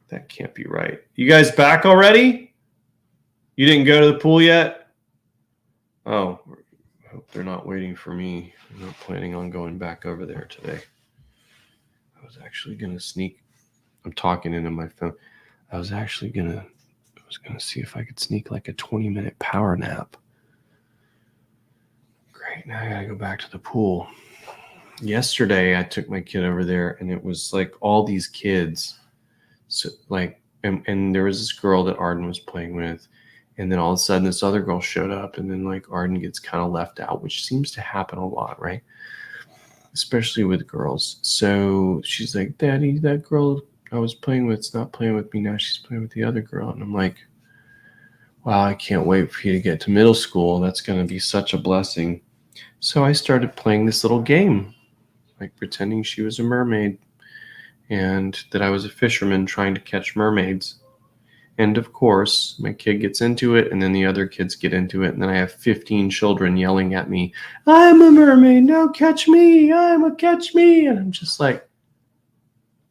That can't be right. You guys back already? You didn't go to the pool yet? Oh, I hope they're not waiting for me. I'm not planning on going back over there today. I was actually going to sneak. I'm talking into my phone. I was going to see if I could sneak like a 20-minute power nap. Great. Now I got to go back to the pool. Yesterday, I took my kid over there, and it was like all these kids. So like, and there was this girl that Arden was playing with, and then all of a sudden this other girl showed up, and then like Arden gets kind of left out, which seems to happen a lot, right? Especially with girls. So she's like, Daddy, that girl I was playing with is not playing with me now. She's playing with the other girl. And I'm like, wow, I can't wait for you to get to middle school. That's going to be such a blessing. So I started playing this little game, like pretending she was a mermaid and that I was a fisherman trying to catch mermaids. And of course, my kid gets into it, and then the other kids get into it, and then I have 15 children yelling at me, I'm a mermaid, now catch me, catch me. And I'm just like,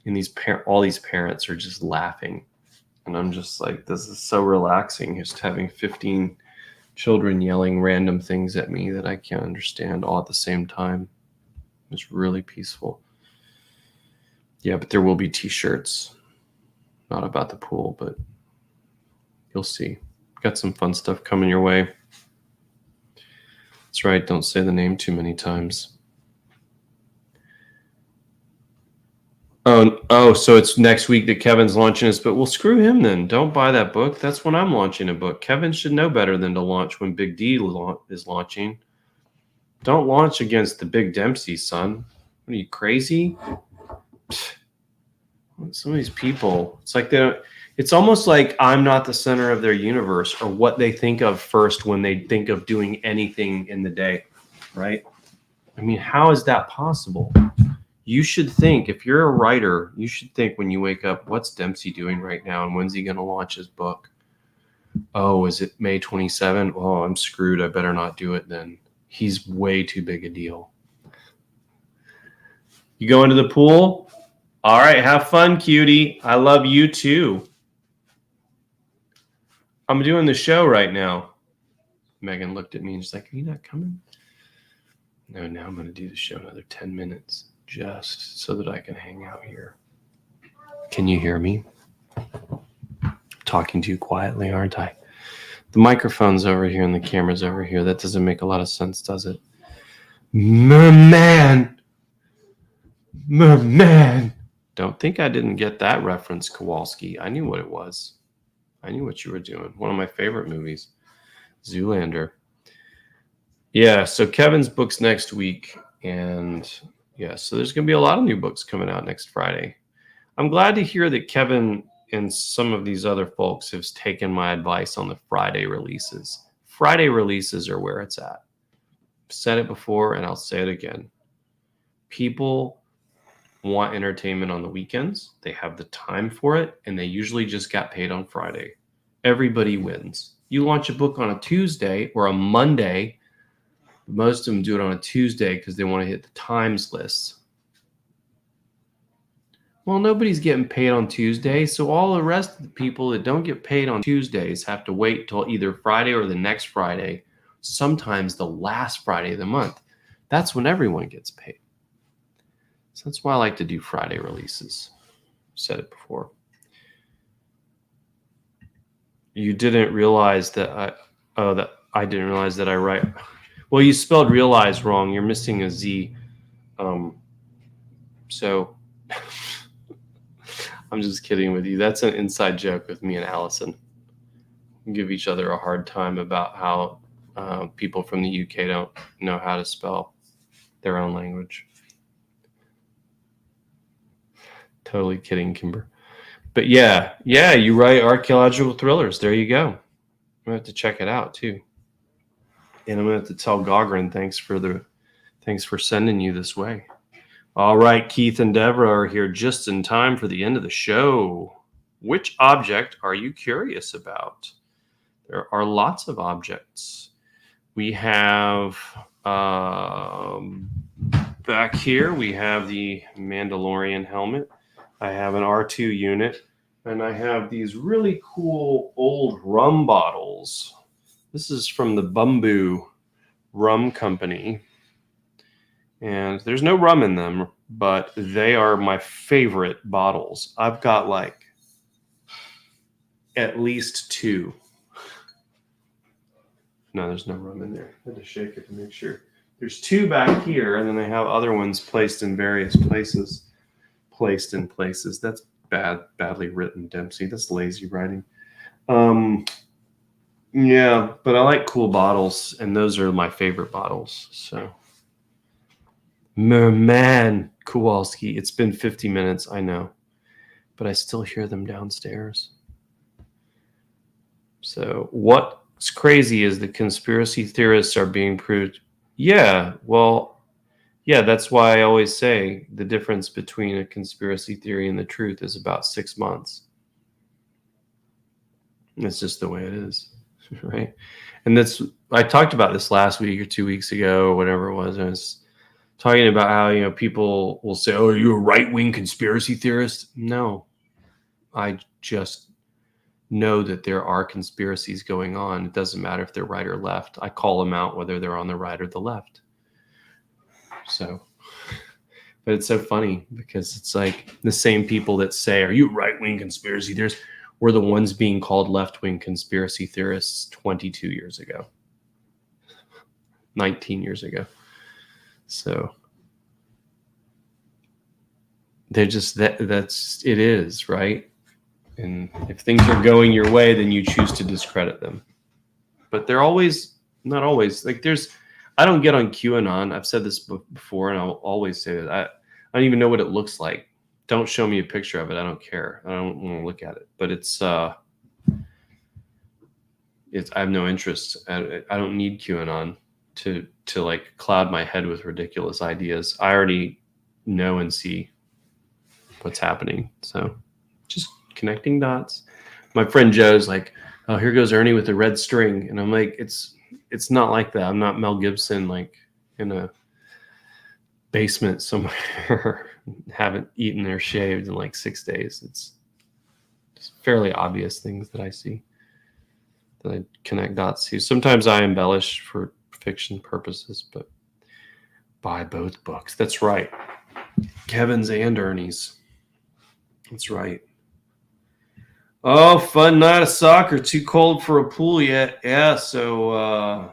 and all these parents are just laughing. And I'm just like, this is so relaxing, just having 15 children yelling random things at me that I can't understand all at the same time. was really peaceful. Yeah, but there will be t-shirts. Not about the pool, but you'll see. Got some fun stuff coming your way. That's right. Don't say the name too many times. Oh, so it's next week that Kevin's launching his book. Well, screw him then. Don't buy that book. That's when I'm launching a book. Kevin should know better than to launch when Big D is launching. Don't launch against the Big Dempsey, son. What are you, crazy? Some of these people, it's like they don't. It's almost like I'm not the center of their universe or what they think of first when they think of doing anything in the day, right? I mean, how is that possible? You should think, if you're a writer, you should think when you wake up, what's Dempsey doing right now and when's he going to launch his book? Oh, is it May 27? Oh, I'm screwed. I better not do it then. He's way too big a deal. You go into the pool? All right, have fun, cutie. I love you too. I'm doing the show right now. Megan looked at me and she's like, are you not coming? No, now I'm going to do the show another 10 minutes just so that I can hang out here. Can you hear me? I'm talking to you quietly, aren't I? The microphone's over here and the camera's over here. That doesn't make a lot of sense, does it? Merman! Don't think I didn't get that reference, Kowalski. I knew what it was. I knew what you were doing. One of my favorite movies, Zoolander. Yeah, so Kevin's book's next week. And yeah, so there's going to be a lot of new books coming out next Friday. I'm glad to hear that Kevin and some of these other folks have taken my advice on the Friday releases. Friday releases are where it's at. I've said it before and I'll say it again. People want entertainment on the weekends. They have the time for it, and they usually just got paid on Friday. Everybody wins. You launch a book on a Tuesday or a Monday. Most of them do it on a Tuesday because they want to hit the times lists. Well, nobody's getting paid on Tuesday, so all the rest of the people that don't get paid on Tuesdays have to wait till either Friday or the next Friday, sometimes the last Friday of the month. That's when everyone gets paid. So that's why I like to do Friday releases. I've said it before. You didn't realize that I didn't realize that I write. Well, you spelled realize wrong. You're missing a Z. So I'm just kidding with you. That's an inside joke with me and Allison. We give each other a hard time about how people from the UK don't know how to spell their own language. Totally kidding, Kimber. But yeah, you write archaeological thrillers. There you go. I'm gonna have to check it out too. And I'm gonna have to tell Gauguin thanks for sending you this way. All right, Keith and Deborah are here just in time for the end of the show. Which object are you curious about? There are lots of objects. We have back here, we have the Mandalorian helmet. I have an R2 unit, and I have these really cool old rum bottles. This is from the Bumbu Rum Company. And there's no rum in them, but they are my favorite bottles. I've got like at least 2. No, there's no rum in there. I had to shake it to make sure. There's 2 back here, and then they have other ones placed in various places. That's badly written, Dempsey. That's lazy writing. Yeah, but I like cool bottles, and those are my favorite bottles. So, Merman Kowalski. It's been 50 minutes, I know, but I still hear them downstairs. So what's crazy is the conspiracy theorists are being proved. Yeah, well, yeah, that's why I always say the difference between a conspiracy theory and the truth is about 6 months. It's just the way it is, right? And I talked about this last week or 2 weeks ago or whatever it was. I was talking about how, people will say, oh, are you a right-wing conspiracy theorist? No, I just know that there are conspiracies going on. It doesn't matter if they're right or left. I call them out whether they're on the right or the left. So But it's so funny because it's like the same people that say, are you right-wing conspiracy theorists? Were the ones being called left-wing conspiracy theorists 22 years ago, 19 years ago. So they're just that's it is, right? And if things are going your way, then you choose to discredit them. But they're always, not always, like I don't get on QAnon. I've said this before, and I'll always say that I don't even know what it looks like. Don't show me a picture of it. I don't care. I don't want to look at it. But I have no interest. I don't need QAnon to like cloud my head with ridiculous ideas. I already know and see what's happening. So just connecting dots. My friend Joe's like, oh, here goes Ernie with a red string. And I'm like, it's not like that. I'm not Mel Gibson, like in a basement somewhere, haven't eaten or shaved in like 6 days. It's just fairly obvious things that I see that I connect dots to. Sometimes I embellish for fiction purposes, but buy both books. That's right. Kevin's and Ernie's. That's right. Oh, fun night of soccer. Too cold for a pool yet. Yeah, so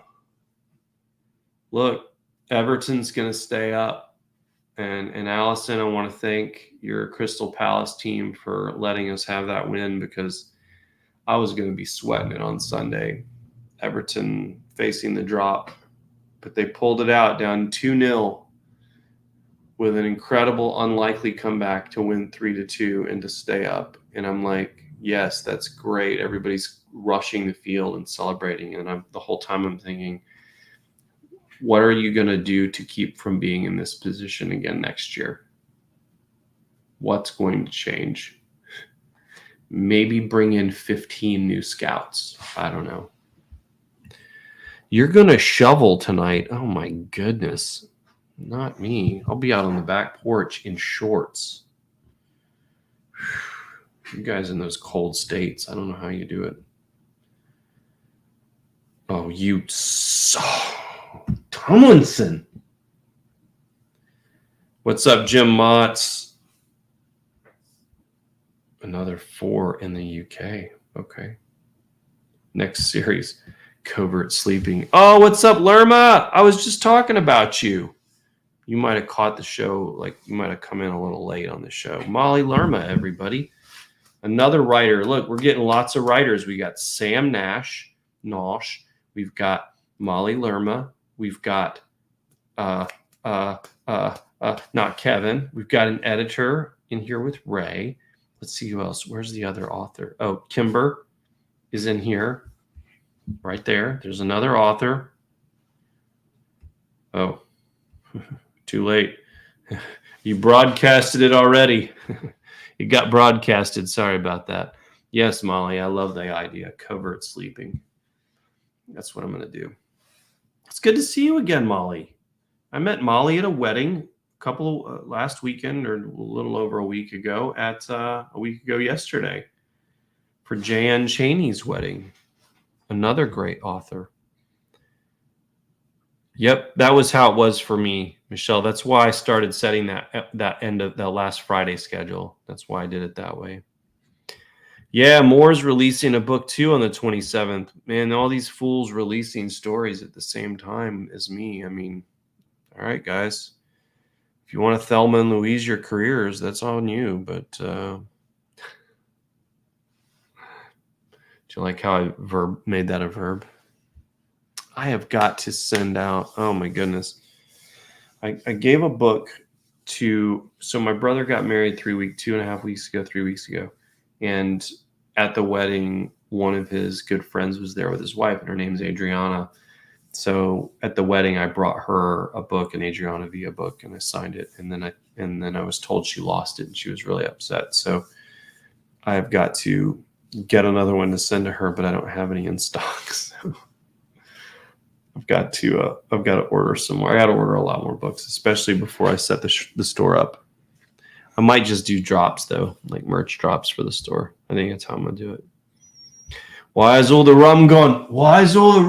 look, Everton's going to stay up. And Allison, I want to thank your Crystal Palace team for letting us have that win, because I was going to be sweating it on Sunday. Everton facing the drop, but they pulled it out down 2-0 with an incredible, unlikely comeback to win 3-2 and to stay up. And I'm like, yes, that's great. Everybody's rushing the field and celebrating. And the whole time I'm thinking, what are you going to do to keep from being in this position again next year? What's going to change? Maybe bring in 15 new scouts. I don't know. You're going to shovel tonight. Oh my goodness. Not me. I'll be out on the back porch in shorts. You guys in those cold states, I don't know how you do it. Oh, you Tomlinson. What's up, Jim Motts? Another 4 in the UK. Okay. Next series, covert sleeping. Oh, what's up, Lerma? I was just talking about you. You might have caught the show, like you might have come in a little late on the show. Molly Lerma, everybody. Another writer. Look, we're getting lots of writers. We got Sam Nosh. We've got Molly Lerma. We've got not Kevin. We've got an editor in here with Ray. Let's see who else. Where's the other author? Oh, Kimber is in here. Right there. There's another author. Oh, too late. You broadcasted it already. It got broadcasted. Sorry about that. Yes, Molly, I love the idea. Covert sleeping. That's what I'm going to do. It's good to see you again, Molly. I met Molly at a wedding last weekend, or a little over a week ago, yesterday, for Jan Chaney's wedding. Another great author. Yep, that was how it was for me, Michelle. That's why I started setting that end of the last Friday schedule. That's why I did it that way. Yeah, Moore's releasing a book too on the 27th. Man, all these fools releasing stories at the same time as me. I mean, all right, guys. If you want to Thelma and Louise your careers, that's on you. But do you like how I made that a verb? I have got to send out, oh my goodness. I gave a book so my brother got married 3 weeks ago. And at the wedding, one of his good friends was there with his wife, and her name's Adriana. So at the wedding, I brought her a book, an Adriana Villa book, and I signed it. And then I was told she lost it, and she was really upset. So I've got to get another one to send to her, but I don't have any in stock. So I've got to order some more. I got to order a lot more books, especially before I set the store up. I might just do drops though, like merch drops for the store. I think that's how I'm gonna do it. Why is all the rum gone? Where's the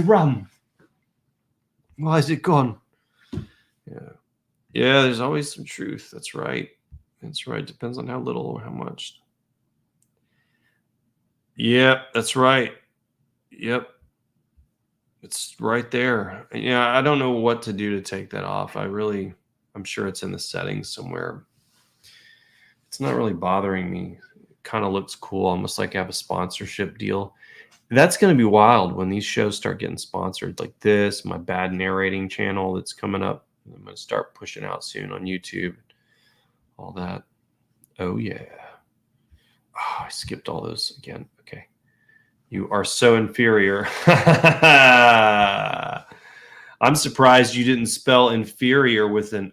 rum? Why is it gone? Yeah. Yeah, there's always some truth. That's right. That's right. Depends on how little or how much. Yeah, that's right. Yep. It's right there. Yeah, I don't know what to do to take that off. I'm sure it's in the settings somewhere. It's not really bothering me. It kind of looks cool, almost like I have a sponsorship deal. That's going to be wild when these shows start getting sponsored like this. My bad narrating channel that's coming up. I'm going to start pushing out soon on YouTube. All that. Oh, yeah. Oh, I skipped all those again. Okay. You are so inferior. I'm surprised you didn't spell inferior with an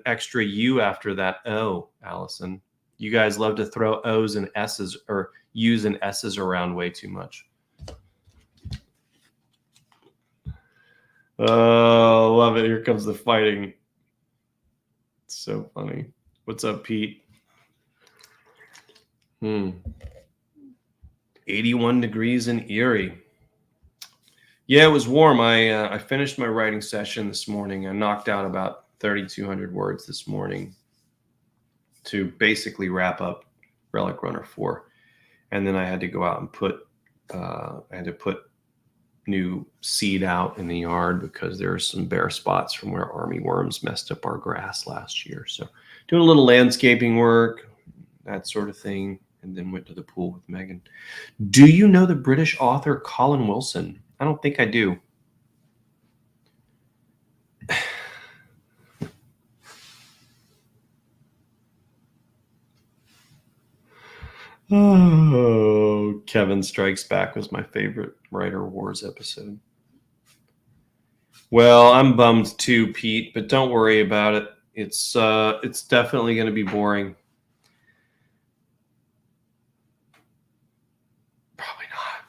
extra U after that O, Allison. You guys love to throw O's and S's or U's and S's around way too much. Oh, love it. Here comes the fighting. It's so funny. What's up, Pete? 81 degrees in Erie. Yeah, it was warm. I finished my writing session this morning. I knocked out about 3,200 words this morning to basically wrap up Relic Runner 4. And then I had to go out and put new seed out in the yard because there are some bare spots from where army worms messed up our grass last year. So doing a little landscaping work, that sort of thing, and then went to the pool with Megan. Do you know the British author Colin Wilson? I don't think I do. Oh, Kevin Strikes Back was my favorite Writer Wars episode. Well, I'm bummed too, Pete, but don't worry about it. It's definitely going to be boring. Probably not.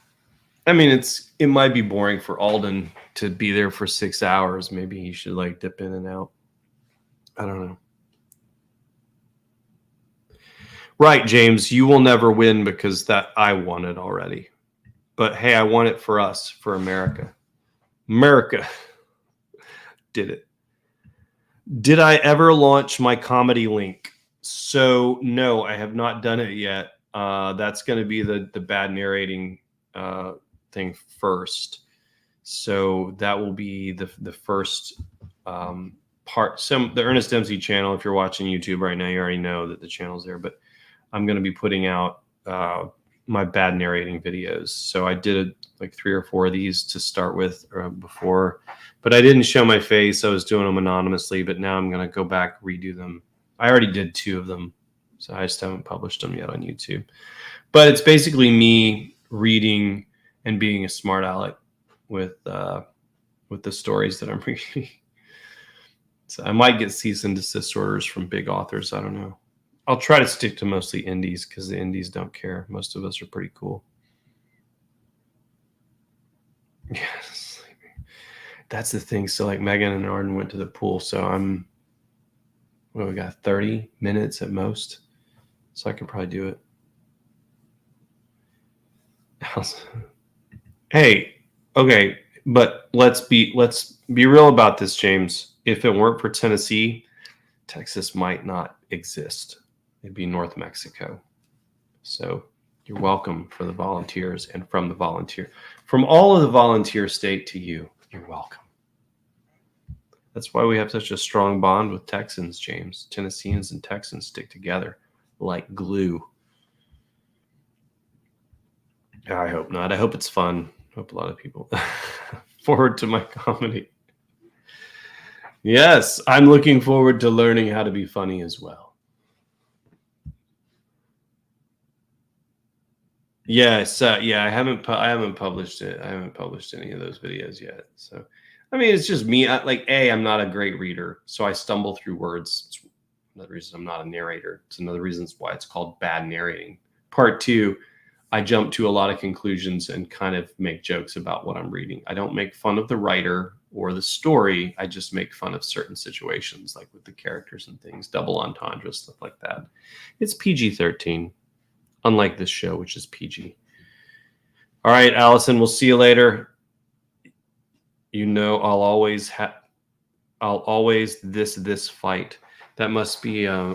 I mean, it might be boring for Alden to be there for 6 hours. Maybe he should like dip in and out. I don't know. Right, James, you will never win because that I won it already. But hey, I won it for us, for America. America did it. Did I ever launch my comedy link? So no, I have not done it yet. That's going to be the bad narrating thing first. So that will be the first part. The Ernest Dempsey channel. If you're watching YouTube right now, you already know that the channel's there. But I'm going to be putting out my bad narrating videos. So I did like 3 or 4 of these to start with before, but I didn't show my face. I was doing them anonymously, but now I'm going to go back, redo them. I already did 2 of them, so I just haven't published them yet on YouTube. But it's basically me reading and being a smart aleck with the stories that I'm reading. So I might get cease and desist orders from big authors. I don't know. I'll try to stick to mostly indies because the indies don't care. Most of us are pretty cool. Yes, that's the thing. So like Megan and Arden went to the pool, so we got 30 minutes at most, so I can probably do it. Hey, okay, but let's be real about this, James. If it weren't for Tennessee, Texas might not exist. It'd be North Mexico. So you're welcome for the volunteers and from all of the volunteer state to you. You're welcome. That's why we have such a strong bond with Texans, James. Tennesseans and Texans stick together like glue. I hope not. I hope it's fun. I hope a lot of people forward to my comedy. Yes, I'm looking forward to learning how to be funny as well. Yes, yeah, I haven't published it. I haven't published any of those videos yet. So, I mean, it's just me. I'm not a great reader, so I stumble through words. It's another reason I'm not a narrator. It's another reason why it's called bad narrating. Part 2, I jump to a lot of conclusions and kind of make jokes about what I'm reading. I don't make fun of the writer or the story. I just make fun of certain situations, like with the characters and things, double entendre, stuff like that. It's PG-13. Unlike this show, which is PG. All right, Allison, we'll see you later. You know I'll always have... I'll always this fight. That must be a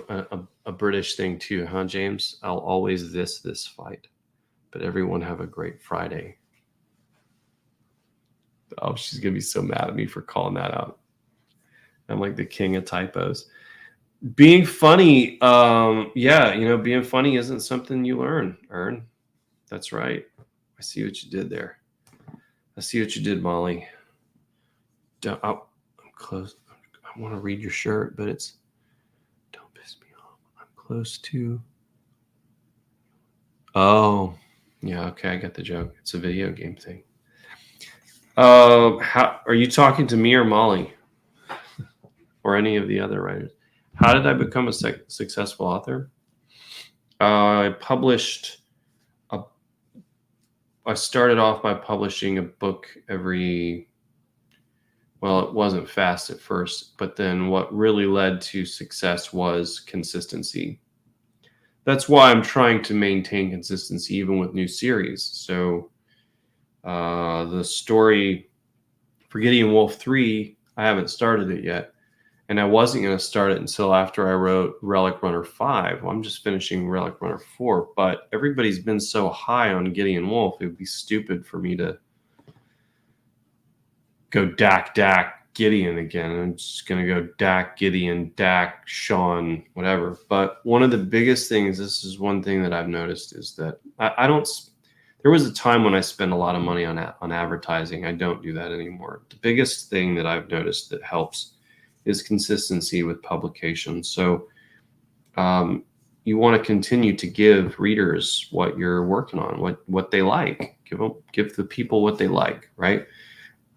British thing too, huh, James? I'll always this fight. But everyone have a great Friday. Oh, she's gonna be so mad at me for calling that out. I'm like the king of typos. Being funny, yeah, being funny isn't something you learn, Ern. That's right. I see what you did there. I see what you did, Molly. I'm close. I want to read your shirt, but it's don't piss me off. I'm close to. Oh, yeah. Okay, I got the joke. It's a video game thing. How are you talking to me or Molly, or any of the other writers? How did I become a successful author? I published. I started off by publishing a book every. Well, it wasn't fast at first, but then what really led to success was consistency. That's why I'm trying to maintain consistency even with new series. So the story for Gideon Wolf 3, I haven't started it yet. And I wasn't going to start it until after I wrote Relic Runner 5. Well, I'm just finishing Relic Runner 4. But everybody's been so high on Gideon Wolf, it would be stupid for me to go Dak, Gideon again. I'm just going to go Dak, Gideon, Dak, Sean, whatever. But one of the biggest things, this is one thing that I've noticed, is that I don't, there was a time when I spent a lot of money on advertising. I don't do that anymore. The biggest thing that I've noticed that helps is consistency with publication. So you want to continue to give readers what you're working on, what they like. Give the people what they like, right?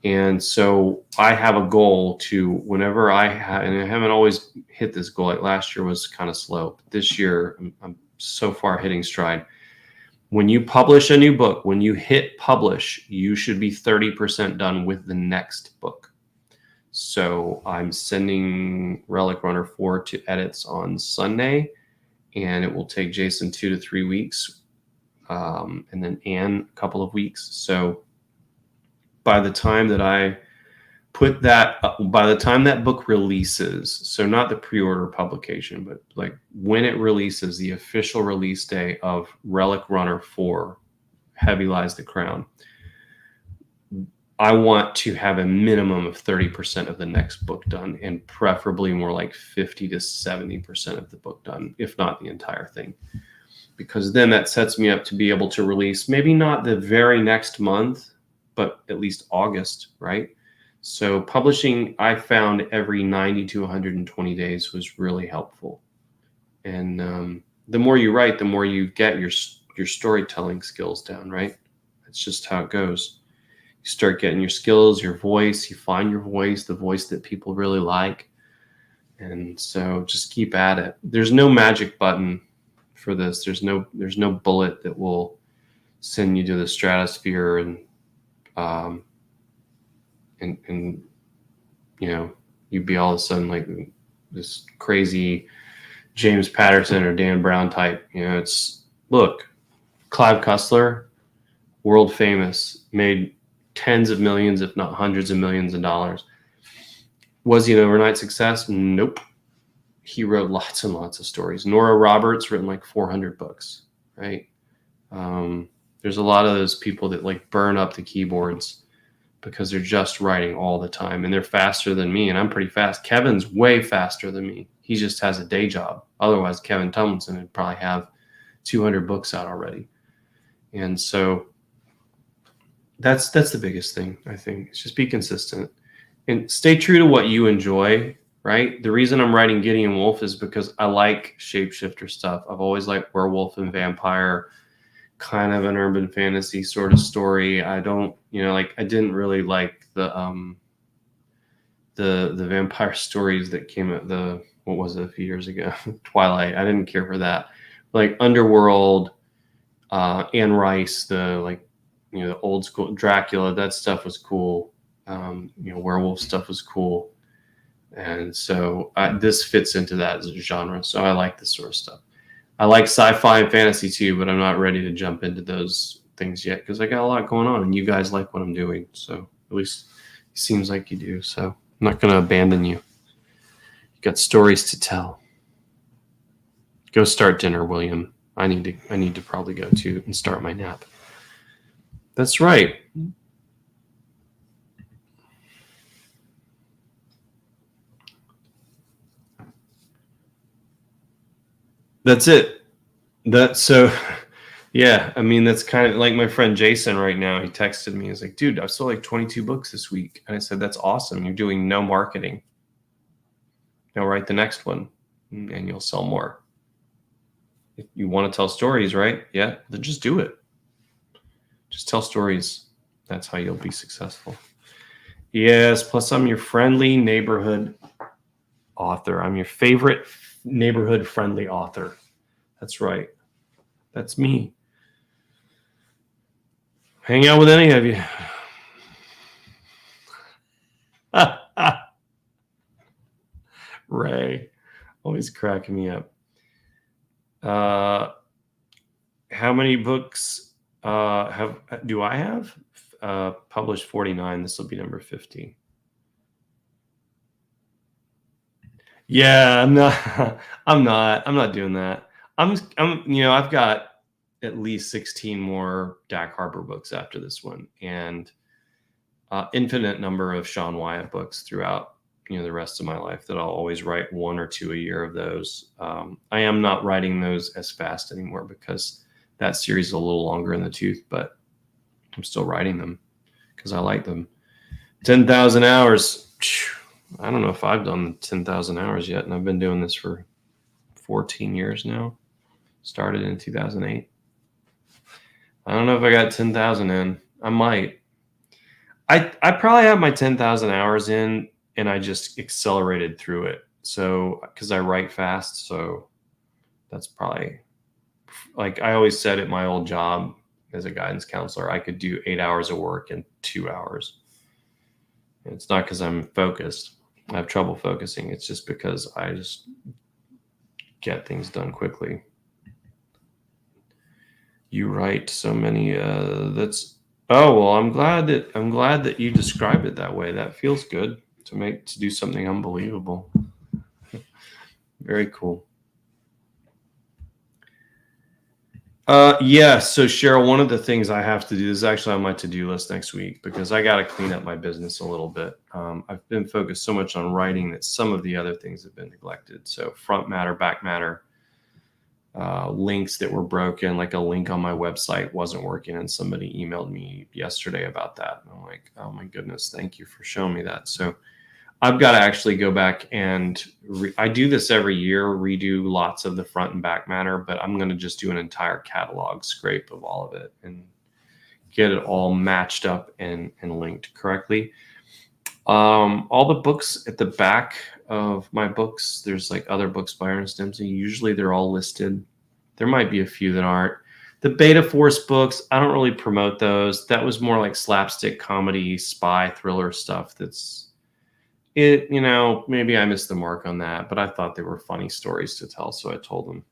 And so I have a goal to whenever and I haven't always hit this goal. Like last year was kind of slow. But this year, I'm so far hitting stride. When you publish a new book, when you hit publish, you should be 30% done with the next book. So I'm sending Relic Runner 4 to edits on Sunday, and it will take Jason 2 to 3 weeks, and then Anne a couple of weeks. So by the time that I put that, by the time that book releases, so not the pre-order publication, but like when it releases, the official release day of Relic Runner 4, Heavy Lies the Crown, I want to have a minimum of 30% of the next book done, and preferably more like 50 to 70% of the book done, if not the entire thing. Because then that sets me up to be able to release maybe not the very next month, but at least August, right? So publishing, I found every 90 to 120 days was really helpful. And the more you write, the more you get your storytelling skills down, right? That's just how it goes. You start getting your skills, your voice, you find your voice, the voice that people really like. And so just keep at it. There's no magic button for this. There's no bullet that will send you to the stratosphere and you know, you'd be all of a sudden like this crazy James Patterson or Dan Brown type. You know, look, Clive Cussler, world famous, made tens of millions, if not hundreds of millions of dollars. Was he an overnight success? Nope. He wrote lots and lots of stories. Nora Roberts written like 400 books, right? There's a lot of those people that like burn up the keyboards because they're just writing all the time, and they're faster than me, and I'm pretty fast. Kevin's way faster than me. He just has a day job. Otherwise, Kevin Tomlinson would probably have 200 books out already. And so that's the biggest thing, I think. It's just be consistent and stay true to what you enjoy, right? The reason I'm writing Gideon Wolf is because I like shapeshifter stuff. I've always liked werewolf and vampire, kind of an urban fantasy sort of story. I don't, like I didn't really like the vampire stories that came at what was it a few years ago? Twilight. I didn't care for that. Like Underworld, Anne Rice, the old school Dracula, that stuff was cool. Werewolf stuff was cool. And so this fits into that as a genre. So I like this sort of stuff. I like sci-fi and fantasy too, but I'm not ready to jump into those things yet because I got a lot going on and you guys like what I'm doing. So at least it seems like you do. So not going to abandon you. You got stories to tell. Go start dinner, William. I need to probably go too and start my nap. That's right. That's it. That's so. Yeah, I mean, that's kind of like my friend Jason right now. He texted me. He's like, dude, I sold like 22 books this week. And I said, that's awesome. You're doing no marketing. Now write the next one and you'll sell more. If you want to tell stories, right? Yeah, then just do it. Just tell stories. That's how you'll be successful. Yes, plus I'm your friendly neighborhood author. I'm your favorite neighborhood friendly author. That's right. That's me. Hang out with any of you. Ray, always cracking me up. How many books do I have? Published 49. This will be number 50. Yeah, I'm not. I'm not doing that. I've got at least 16 more Dak Harper books after this one, and infinite number of Sean Wyatt books throughout the rest of my life that I'll always write 1 or 2 a year of those. I am not writing those as fast anymore because that series is a little longer in the tooth, but I'm still writing them because I like them. 10,000 hours. I don't know if I've done 10,000 hours yet, and I've been doing this for 14 years now. Started in 2008. I don't know if I got 10,000 in. I might. I probably have my 10,000 hours in, and I just accelerated through it. So, because I write fast, so that's probably, like I always said at my old job as a guidance counselor, I could do 8 hours of work in 2 hours. And it's not because I'm focused. I have trouble focusing. It's just because I just get things done quickly. You write so many. Oh well, I'm glad that you described it that way. That feels good to do something unbelievable. Very cool. Yeah. So Cheryl, one of the things I have to do is actually on my to-do list next week because I got to clean up my business a little bit. I've been focused so much on writing that some of the other things have been neglected. So front matter, back matter, links that were broken, like a link on my website wasn't working, and somebody emailed me yesterday about that. And I'm like, oh my goodness, thank you for showing me that. So I've got to actually go back and I do this every year, redo lots of the front and back matter, but I'm going to just do an entire catalog scrape of all of it and get it all matched up and linked correctly. All the books at the back of my books, there's like other books by Ernest Dempsey. Usually they're all listed. There might be a few that aren't. The Beta Force books, I don't really promote those. That was more like slapstick comedy, spy, thriller stuff. Maybe I missed the mark on that, but I thought they were funny stories to tell, so I told them.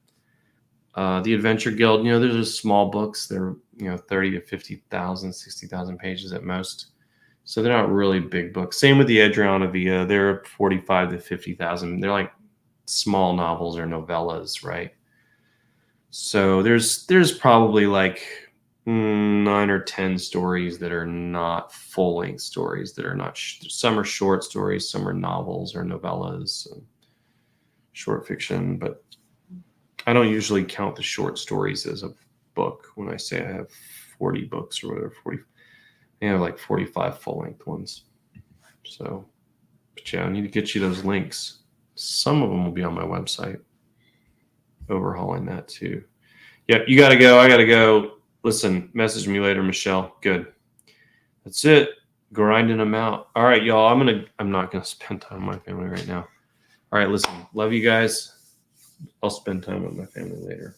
The Adventure Guild, there's just small books. They're 30 to 50,000, 60,000 pages at most. So they're not really big books. Same with the Adriana Villa. They're 45 to 50,000. They're like small novels or novellas, right? So there's probably like 9 or 10 stories that are not full-length stories, that are not. Some are short stories, some are novels or novellas, short fiction. But I don't usually count the short stories as a book when I say I have 40 books or whatever. 40. I have like 45 full-length ones. So, but yeah, I need to get you those links. Some of them will be on my website. Overhauling that too. Yep, you got to go. I got to go. Listen, message me later, Michelle. Good. That's it. Grinding them out. All right, y'all. I'm not gonna spend time with my family right now. All right, listen. Love you guys. I'll spend time with my family later.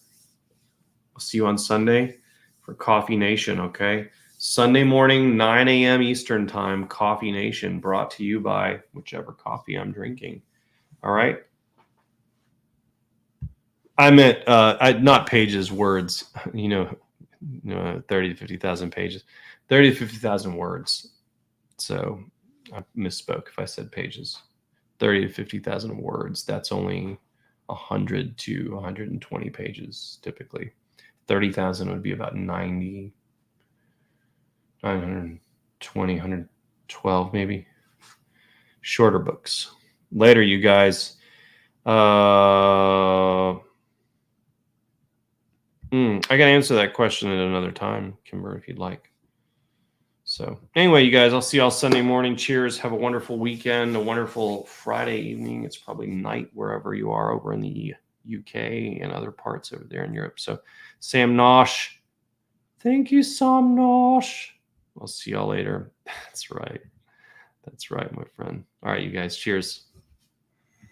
I'll see you on Sunday for Coffee Nation. Okay. Sunday morning, 9 a.m. Eastern time, Coffee Nation, brought to you by whichever coffee I'm drinking. All right. I meant not pages, words. 30 to 50,000 pages, 30 to 50,000 words. So I misspoke if I said pages. 30 to 50,000 words. That's only 100 to 120 pages typically. 30,000 would be about 90, 920, 112 maybe. Shorter books. Later, you guys. I can answer that question at another time, Kimber, if you'd like. So anyway, you guys, I'll see y'all Sunday morning. Cheers. Have a wonderful weekend, a wonderful Friday evening. It's probably night wherever you are over in the UK and other parts over there in Europe. So Sam Nosh. Thank you, Sam Nosh. I'll see y'all later. That's right. That's right, my friend. All right, you guys. Cheers.